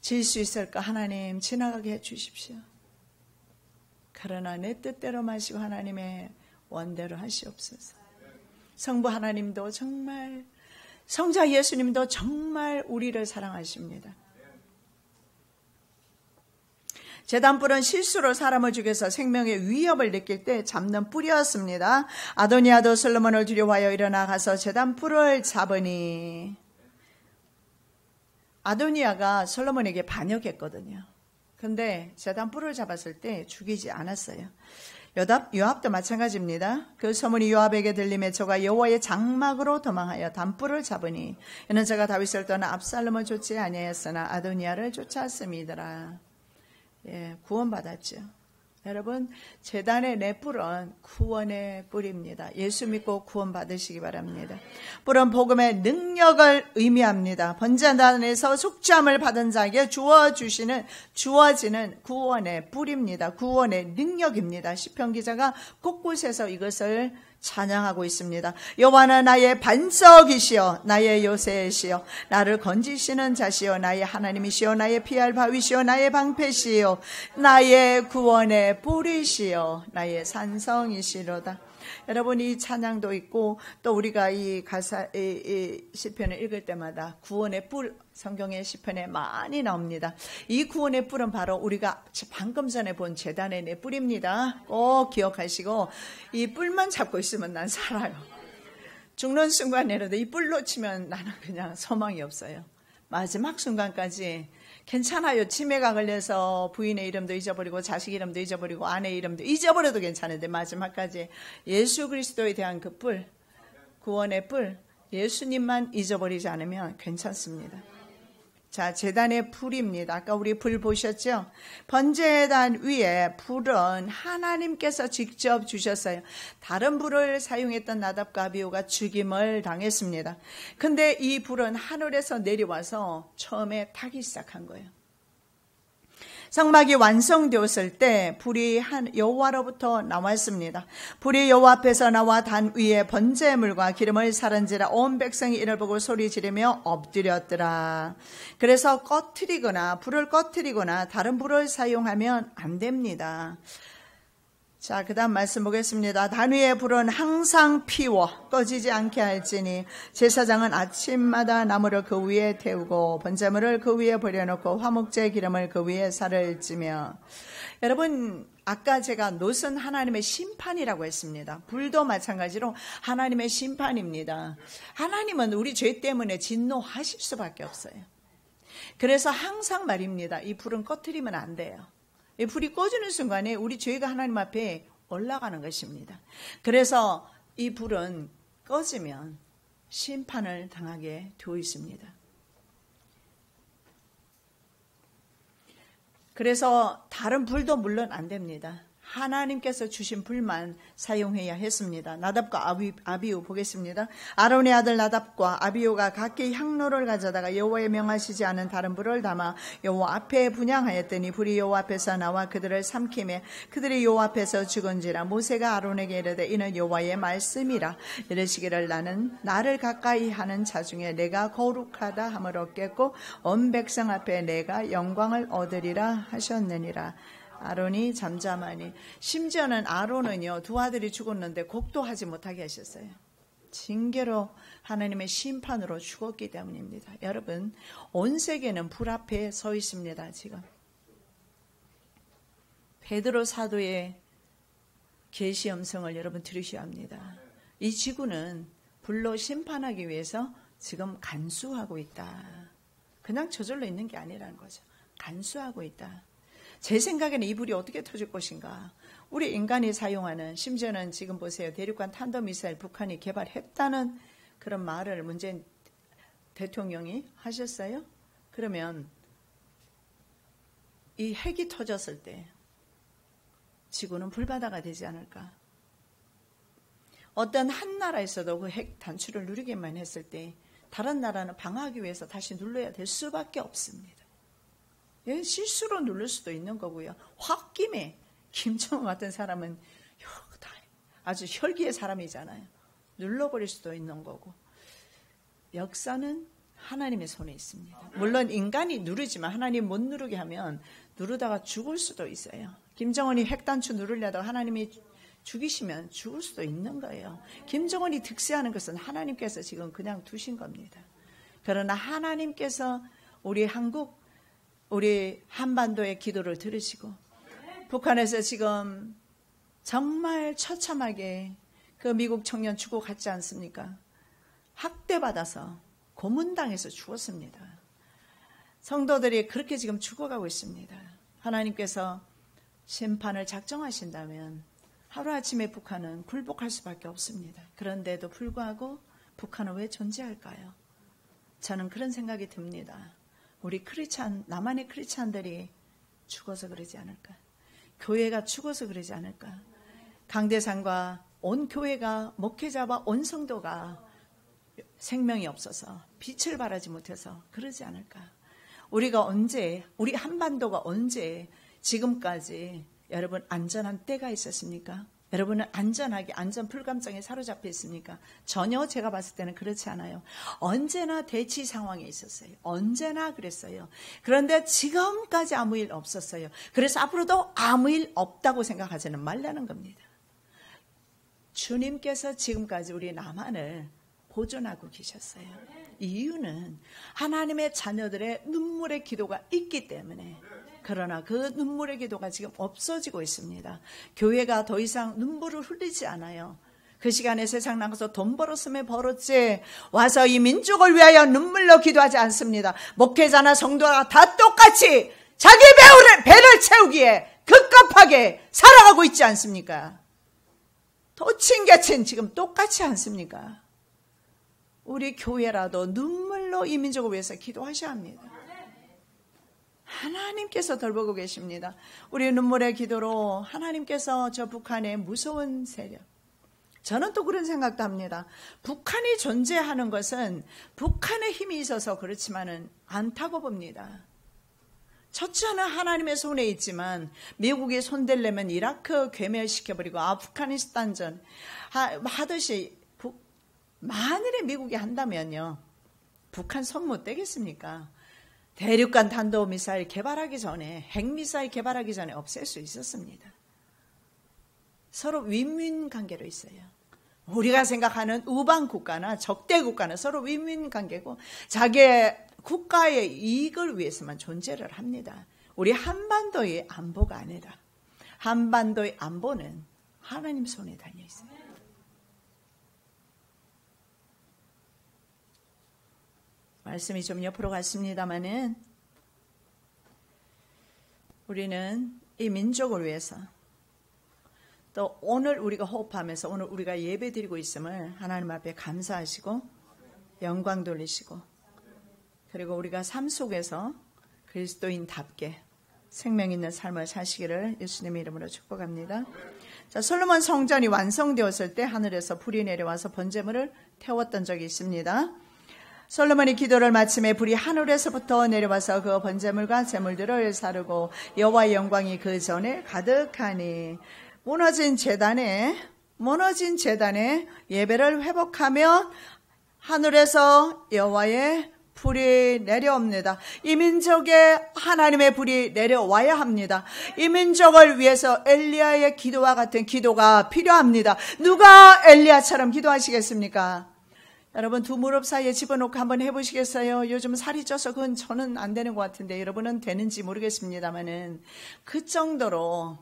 Speaker 1: 질 수 있을까? 하나님 지나가게 해주십시오. 그러나 내 뜻대로 마시고 하나님의 원대로 하시옵소서. 성부 하나님도 정말, 성자 예수님도 정말 우리를 사랑하십니다. 제단뿔은 실수로 사람을 죽여서 생명의 위협을 느낄 때 잡는 뿔이었습니다. 아도니아도 솔로몬을 두려워하여 일어나 가서 제단뿔을 잡으니, 아도니아가 솔로몬에게 반역했거든요. 근데 제단뿔을 잡았을 때 죽이지 않았어요. 요압도 마찬가지입니다. 그 소문이 요압에게 들림에 저가 여호와의 장막으로 도망하여 단뿔을 잡으니 이는 저가 다윗을 떠나 압살롬을 쫓지 아니하였으나 아도니아를 쫓았음이더라. 예, 구원받았죠. 여러분, 제단의 내 뿔은 구원의 뿔입니다. 예수 믿고 구원받으시기 바랍니다. 뿔은 복음의 능력을 의미합니다. 번제단에서 속죄함을 받은 자에게 주어지는 구원의 뿔입니다. 구원의 능력입니다. 시편 기자가 곳곳에서 이것을 찬양하고 있습니다. 여호와는 나의 반석이시여 나의 요새시여 나를 건지시는 자시여 나의 하나님이시여 나의 피할 바위시여 나의 방패시여 나의 구원의 뿔이시여 나의 산성이시로다. 여러분, 이 찬양도 있고 또 우리가 이 가사 이 시편을 읽을 때마다 구원의 뿔, 성경의 시편에 많이 나옵니다. 이 구원의 뿔은 바로 우리가 방금 전에 본 제단의 내 뿔입니다. 꼭 기억하시고 이 뿔만 잡고 있으면 난 살아요. 죽는 순간에라도 이 뿔 놓치면 나는 그냥 소망이 없어요. 마지막 순간까지 괜찮아요. 치매가 걸려서 부인의 이름도 잊어버리고 자식 이름도 잊어버리고 아내 이름도 잊어버려도 괜찮은데 마지막까지 예수 그리스도에 대한 그 뿔, 구원의 뿔, 예수님만 잊어버리지 않으면 괜찮습니다. 자, 제단의 불입니다. 아까 우리 불 보셨죠? 번제단 위에 불은 하나님께서 직접 주셨어요. 다른 불을 사용했던 나답과 아비후가 죽임을 당했습니다. 근데 이 불은 하늘에서 내려와서 처음에 타기 시작한 거예요. 성막이 완성되었을 때 불이 여호와로부터 나왔습니다. 불이 여호와 앞에서 나와 단 위에 번제물과 기름을 사른지라 온 백성이 이를 보고 소리 지르며 엎드렸더라. 그래서 불을 꺼트리거나 다른 불을 사용하면 안 됩니다. 자, 그 다음 말씀 보겠습니다. 단위의 불은 항상 피워 꺼지지 않게 할지니 제사장은 아침마다 나무를 그 위에 태우고 번제물을 그 위에 버려놓고 화목제 기름을 그 위에 살을 찌며. 여러분, 아까 제가 놋은 하나님의 심판이라고 했습니다. 불도 마찬가지로 하나님의 심판입니다. 하나님은 우리 죄 때문에 진노하실 수밖에 없어요. 그래서 항상 말입니다. 이 불은 꺼트리면 안 돼요. 이 불이 꺼지는 순간에 우리 죄가 하나님 앞에 올라가는 것입니다. 그래서 이 불은 꺼지면 심판을 당하게 되어 있습니다. 그래서 다른 불도 물론 안 됩니다. 하나님께서 주신 불만 사용해야 했습니다. 나답과 아비후 보겠습니다. 아론의 아들 나답과 아비후가 각기 향로를 가져다가 여호와의 명하시지 않은 다른 불을 담아 여호와 앞에 분향하였더니 불이 여호와 앞에서 나와 그들을 삼키매 그들이 여호와 앞에서 죽은지라. 모세가 아론에게 이르되 이는 여호와의 말씀이라. 이르시기를 나는 나를 가까이 하는 자 중에 내가 거룩하다 함을 얻겠고 온 백성 앞에 내가 영광을 얻으리라 하셨느니라. 아론이 잠잠하니. 심지어는 아론은요, 두 아들이 죽었는데 곡도하지 못하게 하셨어요. 징계로 하나님의 심판으로 죽었기 때문입니다. 여러분, 온 세계는 불 앞에 서 있습니다. 지금 베드로 사도의 계시 음성을 여러분 들으셔야 합니다. 이 지구는 불로 심판하기 위해서 지금 간수하고 있다. 그냥 저절로 있는 게 아니라는 거죠. 간수하고 있다. 제 생각에는 이 불이 어떻게 터질 것인가. 우리 인간이 사용하는, 심지어는 지금 보세요. 대륙간 탄도미사일 북한이 개발했다는 그런 말을 문재인 대통령이 하셨어요. 그러면 이 핵이 터졌을 때 지구는 불바다가 되지 않을까. 어떤 한 나라에서도 그 핵 단추를 누르기만 했을 때 다른 나라는 방어하기 위해서 다시 눌러야 될 수밖에 없습니다. 실수로 누를 수도 있는 거고요. 홧김에 김정은 같은 사람은 아주 혈기의 사람이잖아요. 눌러버릴 수도 있는 거고. 역사는 하나님의 손에 있습니다. 물론 인간이 누르지만 하나님 못 누르게 하면 누르다가 죽을 수도 있어요. 김정은이 핵단추 누르려다가 하나님이 죽이시면 죽을 수도 있는 거예요. 김정은이 득세하는 것은 하나님께서 지금 그냥 두신 겁니다. 그러나 하나님께서 우리 한국, 우리 한반도의 기도를 들으시고 북한에서 지금 정말 처참하게 그 미국 청년 죽어갔지 않습니까? 학대받아서 고문당해서 죽었습니다. 성도들이 그렇게 지금 죽어가고 있습니다. 하나님께서 심판을 작정하신다면 하루아침에 북한은 굴복할 수밖에 없습니다. 그런데도 불구하고 북한은 왜 존재할까요? 저는 그런 생각이 듭니다. 우리 크리스찬, 남한의 크리스찬들이 죽어서 그러지 않을까? 교회가 죽어서 그러지 않을까? 강대상과 온 교회가, 목회자와 온 성도가 생명이 없어서 빛을 발하지 못해서 그러지 않을까? 우리가 언제, 우리 한반도가 언제 지금까지 여러분 안전한 때가 있었습니까? 여러분은 안전하게 안전 불감증에 사로잡혀 있습니까? 전혀 제가 봤을 때는 그렇지 않아요. 언제나 대치 상황에 있었어요. 언제나 그랬어요. 그런데 지금까지 아무 일 없었어요. 그래서 앞으로도 아무 일 없다고 생각하지는 말라는 겁니다. 주님께서 지금까지 우리 남한을 보존하고 계셨어요. 이유는 하나님의 자녀들의 눈물의 기도가 있기 때문에. 그러나 그 눈물의 기도가 지금 없어지고 있습니다. 교회가 더 이상 눈물을 흘리지 않아요. 그 시간에 세상 나가서 돈 벌었으면 벌었지 와서 이 민족을 위하여 눈물로 기도하지 않습니다. 목회자나 성도가 다 똑같이 자기 배를 채우기에 급급하게 살아가고 있지 않습니까? 도친개친 지금 똑같지 않습니까? 우리 교회라도 눈물로 이 민족을 위해서 기도하셔야 합니다. 하나님께서 돌보고 계십니다. 우리 눈물의 기도로 하나님께서 저 북한의 무서운 세력, 저는 또 그런 생각도 합니다. 북한이 존재하는 것은 북한의 힘이 있어서 그렇지만은 않다고 봅니다. 첫째는 하나님의 손에 있지만 미국이 손댈려면 이라크 괴멸시켜버리고 아프가니스탄전 하듯이 만일에 미국이 한다면요, 북한 손 못 떼겠습니까? 대륙간 탄도미사일 개발하기 전에, 핵미사일 개발하기 전에 없앨 수 있었습니다. 서로 윈윈 관계로 있어요. 우리가 생각하는 우방 국가나 적대 국가는 서로 윈윈 관계고 자기의 국가의 이익을 위해서만 존재를 합니다. 우리 한반도의 안보가 아니라 한반도의 안보는 하나님 손에 달려 있어요. 말씀이 좀 옆으로 갔습니다마는 우리는 이 민족을 위해서 또 오늘 우리가 호흡하면서 오늘 우리가 예배 드리고 있음을 하나님 앞에 감사하시고 영광 돌리시고 그리고 우리가 삶 속에서 그리스도인답게 생명 있는 삶을 사시기를 예수님의 이름으로 축복합니다. 자, 솔로몬 성전이 완성되었을 때 하늘에서 불이 내려와서 번제물을 태웠던 적이 있습니다. 솔로몬이 기도를 마침에 불이 하늘에서부터 내려와서 그 번제물과 제물들을 사르고 여호와의 영광이 그 전에 가득하니 무너진 제단에 예배를 회복하며 하늘에서 여호와의 불이 내려옵니다. 이 민족에 하나님의 불이 내려와야 합니다. 이 민족을 위해서 엘리야의 기도와 같은 기도가 필요합니다. 누가 엘리야처럼 기도하시겠습니까? 여러분 두 무릎 사이에 집어넣고 한번 해보시겠어요? 요즘 살이 쪄서 그건 저는 안 되는 것 같은데 여러분은 되는지 모르겠습니다만은 그 정도로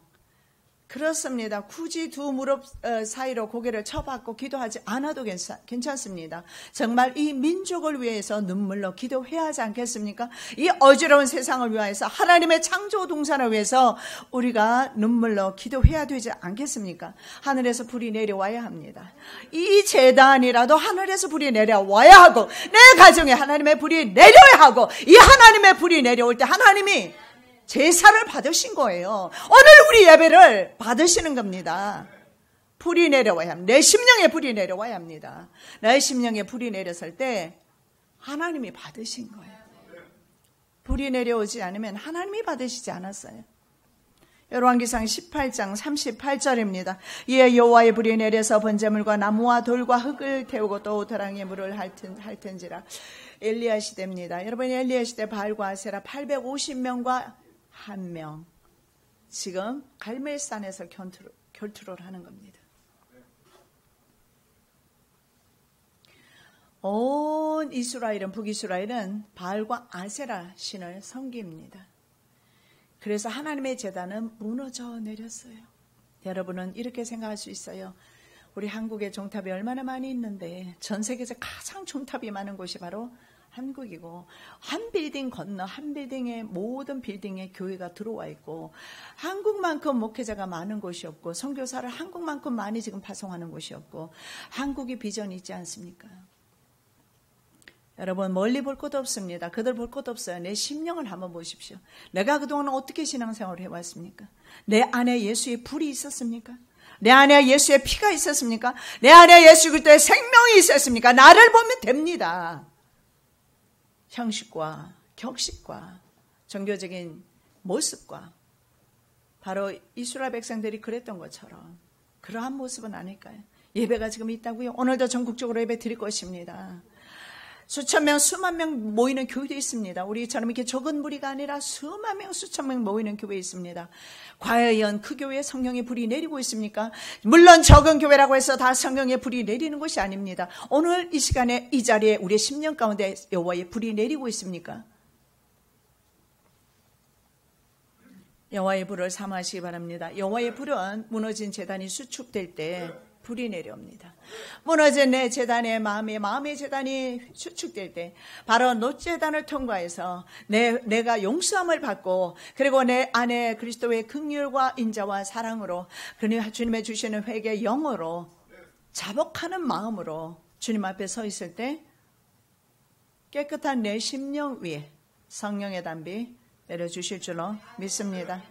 Speaker 1: 그렇습니다. 굳이 두 무릎 사이로 고개를 쳐박고 기도하지 않아도 괜찮습니다. 정말 이 민족을 위해서 눈물로 기도해야 하지 않겠습니까? 이 어지러운 세상을 위해서 하나님의 창조 동산을 위해서 우리가 눈물로 기도해야 되지 않겠습니까? 하늘에서 불이 내려와야 합니다. 이 제단이라도 하늘에서 불이 내려와야 하고 내 가정에 하나님의 불이 내려야 하고 이 하나님의 불이 내려올 때 하나님이 제사를 받으신 거예요. 오늘 우리 예배를 받으시는 겁니다. 불이 내려와야 합니다. 내 심령에 불이 내려와야 합니다. 내 심령에 불이 내렸을 때 하나님이 받으신 거예요. 불이 내려오지 않으면 하나님이 받으시지 않았어요. 열왕기상 18장 38절입니다. 이에 여호와의 불이 내려서 번제물과 나무와 돌과 흙을 태우고 또 도랑에 물을 핥은지라. 엘리야 시대입니다. 여러분 엘리야 시대 바알과 아세라 850명과 1명 지금 갈멜산에서 결투를 하는 겁니다. 온 이스라엘은 북이스라엘은 바알과 아세라 신을 섬깁니다. 그래서 하나님의 제단은 무너져 내렸어요. 여러분은 이렇게 생각할 수 있어요. 우리 한국에 종탑이 얼마나 많이 있는데 전 세계에서 가장 종탑이 많은 곳이 바로 한국이고 한 빌딩 건너 한 빌딩에 모든 빌딩에 교회가 들어와 있고 한국만큼 목회자가 많은 곳이 없고 선교사를 한국만큼 많이 지금 파송하는 곳이 없고 한국이 비전이 있지 않습니까? 여러분 멀리 볼 것도 없습니다. 그들 볼 것도 없어요. 내 심령을 한번 보십시오. 내가 그동안 어떻게 신앙생활을 해왔습니까? 내 안에 예수의 불이 있었습니까? 내 안에 예수의 피가 있었습니까? 내 안에 예수 그리스도의 생명이 있었습니까? 나를 보면 됩니다. 형식과 격식과 종교적인 모습과 바로 이스라엘 백성들이 그랬던 것처럼 그러한 모습은 아닐까요? 예배가 지금 있다고요? 오늘도 전국적으로 예배 드릴 것입니다. 수천 명, 수만 명 모이는 교회도 있습니다. 우리처럼 이렇게 적은 무리가 아니라 수만 명, 수천 명 모이는 교회 있습니다. 과연 그 교회에 성령의 불이 내리고 있습니까? 물론 적은 교회라고 해서 다 성령의 불이 내리는 것이 아닙니다. 오늘 이 시간에 이 자리에 우리의 심령 가운데 여호와의 불이 내리고 있습니까? 여호와의 불을 사모하시기 바랍니다. 여호와의 불은 무너진 제단이 수축될 때 불이 내려옵니다. 무너진 내 제단의 마음의 제단이 수축될 때 바로 놋제단을 통과해서 내가 용서함을 받고 그리고 내 안에 그리스도의 긍휼과 인자와 사랑으로 주님의 주시는 회개 영으로 자복하는 마음으로 주님 앞에 서 있을 때 깨끗한 내 심령 위에 성령의 담비 내려주실 줄로 믿습니다.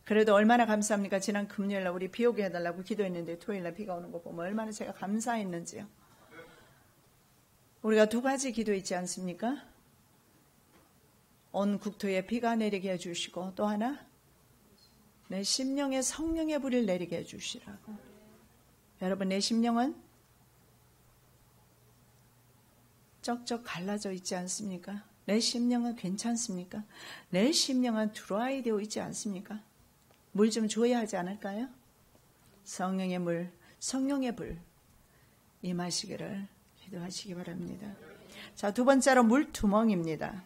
Speaker 1: 그래도 얼마나 감사합니까? 지난 금요일날 우리 비 오게 해달라고 기도했는데 토요일날 비가 오는 거 보면 얼마나 제가 감사했는지요. 우리가 두 가지 기도했지 않습니까? 온 국토에 비가 내리게 해주시고 또 하나 내 심령에 성령의 불을 내리게 해주시라고. 여러분 내 심령은 쩍쩍 갈라져 있지 않습니까? 내 심령은 괜찮습니까? 내 심령은 드라이 되어 있지 않습니까? 물 좀 줘야 하지 않을까요? 성령의 물, 성령의 불 임하시기를 기도하시기 바랍니다. 자, 두 번째로 물두멍입니다.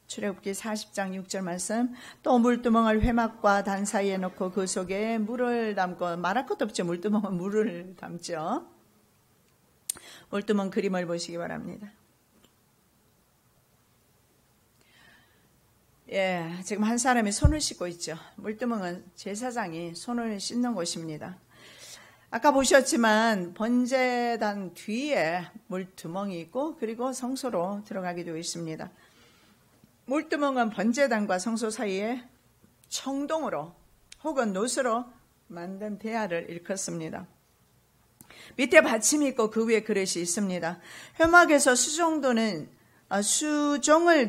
Speaker 1: 출애굽기 40장 6절 말씀. 또 물두멍을 회막과 단 사이에 넣고 그 속에 물을 담고, 말할 것도 없죠. 물두멍은 물을 담죠. 물두멍 그림을 보시기 바랍니다. 예, 지금 한 사람이 손을 씻고 있죠. 물두멍은 제사장이 손을 씻는 곳입니다. 아까 보셨지만 번제단 뒤에 물두멍이 있고 그리고 성소로 들어가게 되어 있습니다. 물두멍은 번제단과 성소 사이에 청동으로 혹은 노스로 만든 대야를 일컫습니다. 밑에 받침이 있고 그 위에 그릇이 있습니다. 회막에서 수종을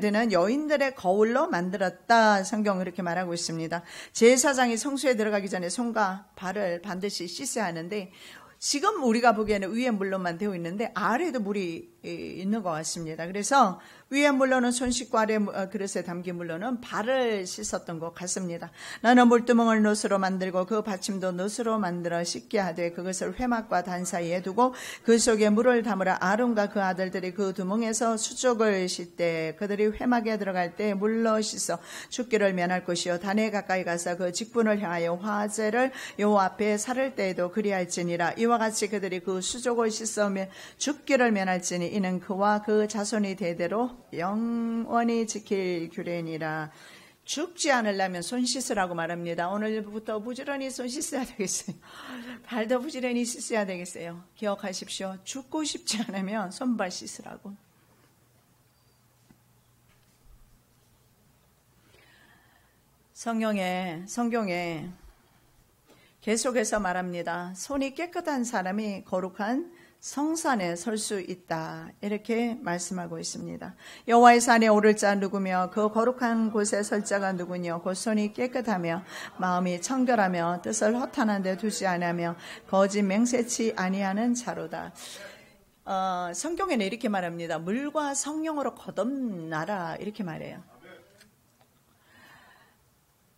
Speaker 1: 드는 여인들의 거울로 만들었다. 성경은 그렇게 말하고 있습니다. 제사장이 성소에 들어가기 전에 손과 발을 반드시 씻어야 하는데 지금 우리가 보기에는 위에 물로만 되어 있는데 아래에도 물이 있는 것 같습니다. 그래서 위에 물로는 손 씻고 아래 그릇에 담긴 물로는 발을 씻었던 것 같습니다. 나는 물두멍을 노스로 만들고 그 받침도 노스로 만들어 씻게 하되 그것을 회막과 단 사이에 두고 그 속에 물을 담으라. 아론과 그 아들들이 그 두멍에서 수족을 씻되 그들이 회막에 들어갈 때 물로 씻어 죽기를 면할 것이요 단에 가까이 가서 그 직분을 향하여 화제를 여호와 앞에 살을 때에도 그리할지니라. 이와 같이 그들이 그 수족을 씻으며 죽기를 면할지니 이는 그와 그 자손이 대대로 영원히 지킬 규례니라. 죽지 않으려면 손 씻으라고 말합니다. 오늘부터 부지런히 손 씻어야 되겠어요. 발도 부지런히 씻어야 되겠어요. 기억하십시오. 죽고 싶지 않으면 손발 씻으라고. 성경에 계속해서 말합니다. 손이 깨끗한 사람이 거룩한 성산에 설 수 있다. 이렇게 말씀하고 있습니다. 여호와의 산에 오를 자 누구며 그 거룩한 곳에 설 자가 누구뇨. 곧 손이 깨끗하며 마음이 청결하며 뜻을 허탄한 데 두지 아니하며 거짓 맹세치 아니하는 자로다. 성경에는 이렇게 말합니다. 물과 성령으로 거듭나라 이렇게 말해요.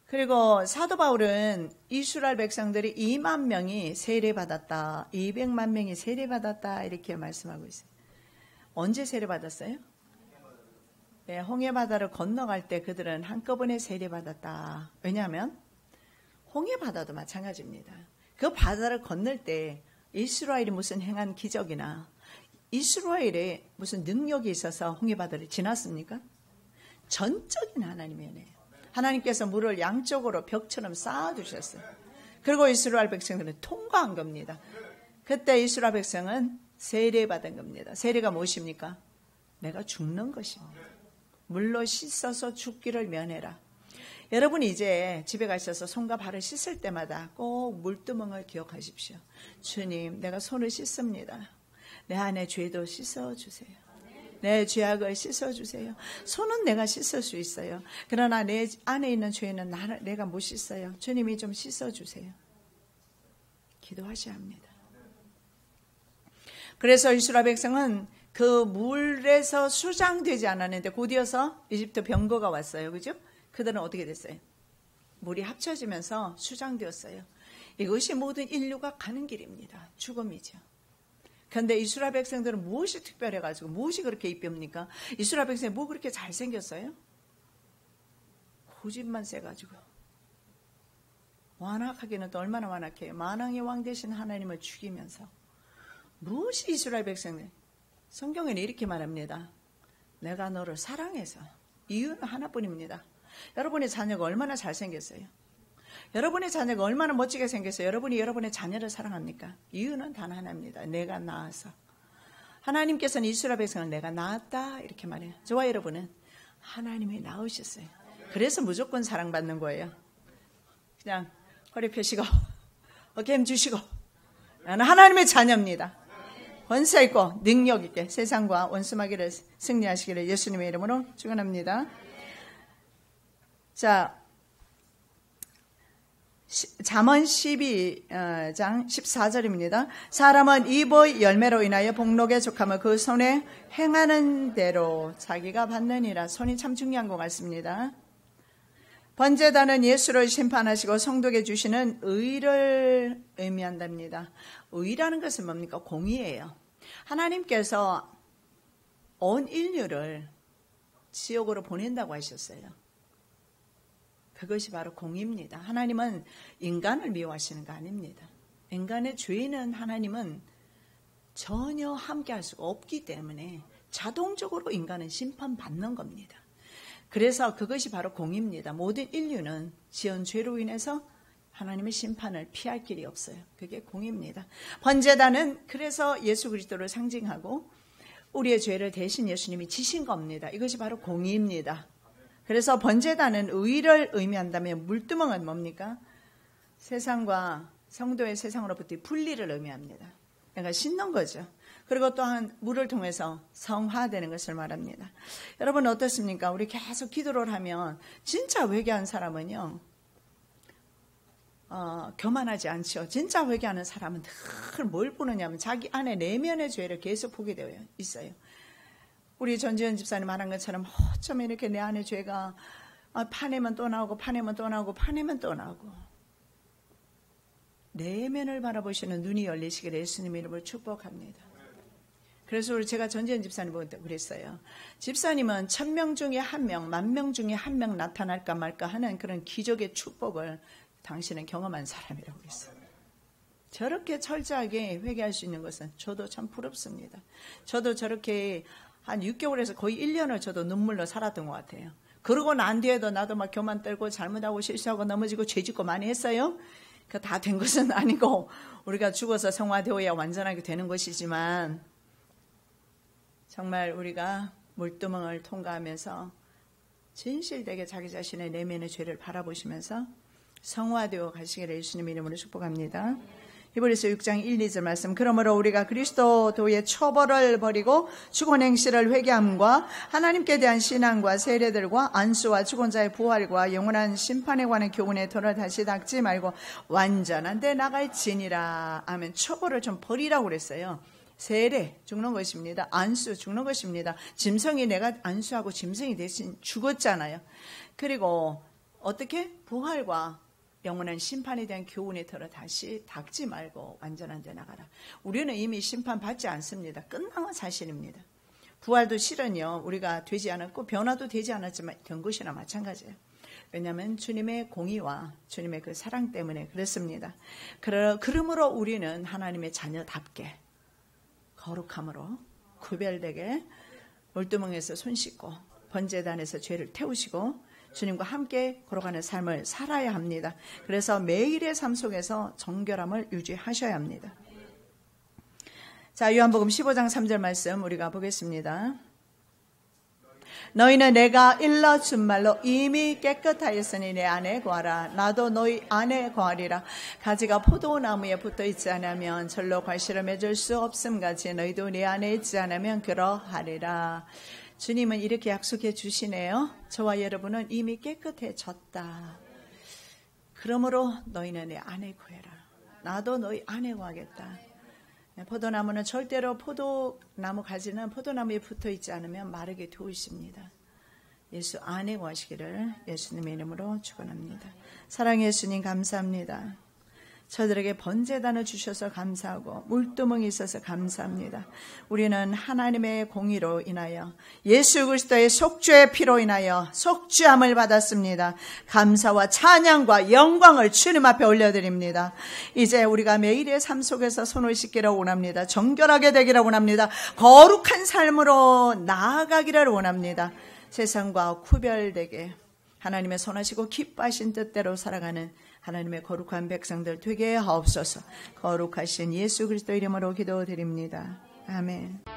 Speaker 1: 그리고 사도 바울은 이스라엘 백성들이 2만 명이 세례받았다. 200만 명이 세례받았다. 이렇게 말씀하고 있어요. 언제 세례받았어요? 네, 홍해바다를 건너갈 때 그들은 한꺼번에 세례받았다. 왜냐하면 홍해바다도 마찬가지입니다. 그 바다를 건널 때 이스라엘이 무슨 행한 기적이나 이스라엘에 무슨 능력이 있어서 홍해바다를 지났습니까? 전적인 하나님의 은혜예요. 하나님께서 물을 양쪽으로 벽처럼 쌓아두셨어요. 그리고 이스라엘 백성들은 통과한 겁니다. 그때 이스라엘 백성은 세례받은 겁니다. 세례가 무엇입니까? 내가 죽는 것입니다. 물로 씻어서 죽기를 면해라. 여러분이 이제 집에 가셔서 손과 발을 씻을 때마다 꼭 물두멍을 기억하십시오. 주님, 내가 손을 씻습니다. 내 안에 죄도 씻어주세요. 내 죄악을 씻어주세요. 손은 내가 씻을 수 있어요. 그러나 내 안에 있는 죄는 내가 못 씻어요. 주님이 좀 씻어주세요. 기도하셔야 합니다. 그래서 이스라엘 백성은 그 물에서 수장되지 않았는데 곧이어서 이집트 병거가 왔어요. 그죠? 그들은 어떻게 됐어요? 물이 합쳐지면서 수장되었어요. 이것이 모든 인류가 가는 길입니다. 죽음이죠. 그런데 이스라엘 백성들은 무엇이 특별해가지고 무엇이 그렇게 이쁩니까? 이스라엘 백성이 뭐 그렇게 잘생겼어요? 고집만 세가지고. 완악하기는 또 얼마나 완악해요. 만왕의 왕 되신 하나님을 죽이면서. 무엇이 이스라엘 백성들? 성경에는 이렇게 말합니다. 내가 너를 사랑해서. 이유는 하나뿐입니다. 여러분의 자녀가 얼마나 잘생겼어요? 여러분의 자녀가 얼마나 멋지게 생겼어요? 여러분이 여러분의 자녀를 사랑합니까? 이유는 단 하나입니다. 내가 낳아서. 하나님께서는 이스라엘 백성을 내가 낳았다 이렇게 말해요. 저와 여러분은 하나님이 낳으셨어요. 그래서 무조건 사랑받는 거예요. 그냥 허리 펴시고 어깨 힘 주시고 나는 하나님의 자녀입니다. 권세 있고 능력 있게 세상과 원수마귀를 승리하시기를 예수님의 이름으로 축원합니다. 자, 잠언 12장 14절입니다. 사람은 입의 열매로 인하여 복록에 족함을 그 손에 행하는 대로 자기가 받느니라. 손이 참 중요한 것 같습니다. 번제단은 예수를 심판하시고 성도에게 주시는 의를 의미한답니다. 의라는 것은 뭡니까? 공의예요. 하나님께서 온 인류를 지옥으로 보낸다고 하셨어요. 그것이 바로 공의입니다. 하나님은 인간을 미워하시는 거 아닙니다. 인간의 죄는 하나님은 전혀 함께할 수가 없기 때문에 자동적으로 인간은 심판받는 겁니다. 그래서 그것이 바로 공의입니다. 모든 인류는 지은 죄로 인해서 하나님의 심판을 피할 길이 없어요. 그게 공의입니다. 번제단은 그래서 예수 그리스도를 상징하고 우리의 죄를 대신 예수님이 지신 겁니다. 이것이 바로 공의입니다. 그래서 번제단은 의를 의미한다면 물두멍은 뭡니까? 세상과 성도의 세상으로부터의 분리를 의미합니다. 그러니까 씻는 거죠. 그리고 또한 물을 통해서 성화되는 것을 말합니다. 여러분 어떻습니까? 우리 계속 기도를 하면 진짜 회개한 사람은요. 교만하지 않죠. 진짜 회개하는 사람은 늘 뭘 보느냐면 자기 안에 내면의 죄를 계속 보게 되어 있어요. 우리 전지현 집사님 말한 것처럼 어쩜 이렇게 내 안에 죄가 파내면 또 나오고 파내면 또 나오고 파내면 또 나오고 내면을 바라보시는 눈이 열리시기를 예수님 이름으로 축복합니다. 그래서 제가 전지현 집사님한테 그랬어요. 집사님은 1000명 중에 1명, 10,000명 중에 1명 나타날까 말까 하는 그런 기적의 축복을 당신은 경험한 사람이라고 했어요. 저렇게 철저하게 회개할 수 있는 것은 저도 참 부럽습니다. 저도 저렇게 한 6개월에서 거의 1년을 저도 눈물로 살았던 것 같아요. 그러고 난 뒤에도 나도 막 교만 떨고 잘못하고 실수하고 넘어지고 죄짓고 많이 했어요. 그 다 된 것은 아니고 우리가 죽어서 성화되어야 완전하게 되는 것이지만 정말 우리가 물두멍을 통과하면서 진실되게 자기 자신의 내면의 죄를 바라보시면서 성화되어 가시기를 예수님 이름으로 축복합니다. 히브리서 6장 1, 2절 말씀. 그러므로 우리가 그리스도의 처벌을 버리고 죽은 행실을 회개함과 하나님께 대한 신앙과 세례들과 안수와 죽은 자의 부활과 영원한 심판에 관한 교훈의 터를 다시 닦지 말고 완전한 데 나갈지니라. 아멘. 처벌을 좀 버리라고 그랬어요. 세례 죽는 것입니다. 안수 죽는 것입니다. 짐승이 내가 안수하고 짐승이 대신 죽었잖아요. 그리고 어떻게? 부활과 영원한 심판에 대한 교훈의 터를 다시 닦지 말고 완전한 데 나가라. 우리는 이미 심판받지 않습니다. 끝난 사실입니다. 부활도 실은요 우리가 되지 않았고 변화도 되지 않았지만 된 것이나 마찬가지예요. 왜냐하면 주님의 공의와 주님의 그 사랑 때문에 그렇습니다. 그러므로 우리는 하나님의 자녀답게 거룩함으로 구별되게 물두멍에서 손 씻고 번제단에서 죄를 태우시고 주님과 함께 걸어가는 삶을 살아야 합니다. 그래서 매일의 삶 속에서 정결함을 유지하셔야 합니다. 자, 요한복음 15장 3절 말씀 우리가 보겠습니다. 너희는 내가 일러준 말로 이미 깨끗하였으니 내 안에 거하라. 나도 너희 안에 거하리라. 가지가 포도나무에 붙어있지 않으면 절로 과실을 맺을 수 없음같이 너희도 내 안에 있지 않으면 그러하리라. 주님은 이렇게 약속해 주시네요. 저와 여러분은 이미 깨끗해졌다. 그러므로 너희는 내 안에 거해라. 나도 너희 안에 거하겠다. 포도나무는 절대로 포도나무 가지는 포도나무에 붙어있지 않으면 마르게 되십니다. 예수 안에 거하시기를 예수님의 이름으로 축원합니다. 사랑의 예수님 감사합니다. 저들에게 번제단을 주셔서 감사하고 물두멍이 있어서 감사합니다. 우리는 하나님의 공의로 인하여 예수 그리스도의 속죄의 피로 인하여 속죄함을 받았습니다. 감사와 찬양과 영광을 주님 앞에 올려드립니다. 이제 우리가 매일의 삶 속에서 손을 씻기를 원합니다. 정결하게 되기를 원합니다. 거룩한 삶으로 나아가기를 원합니다. 세상과 구별되게 하나님의 선하시고 기뻐하신 뜻대로 살아가는 하나님의 거룩한 백성들 되게 하옵소서. 거룩하신 예수 그리스도 이름으로 기도드립니다. 아멘.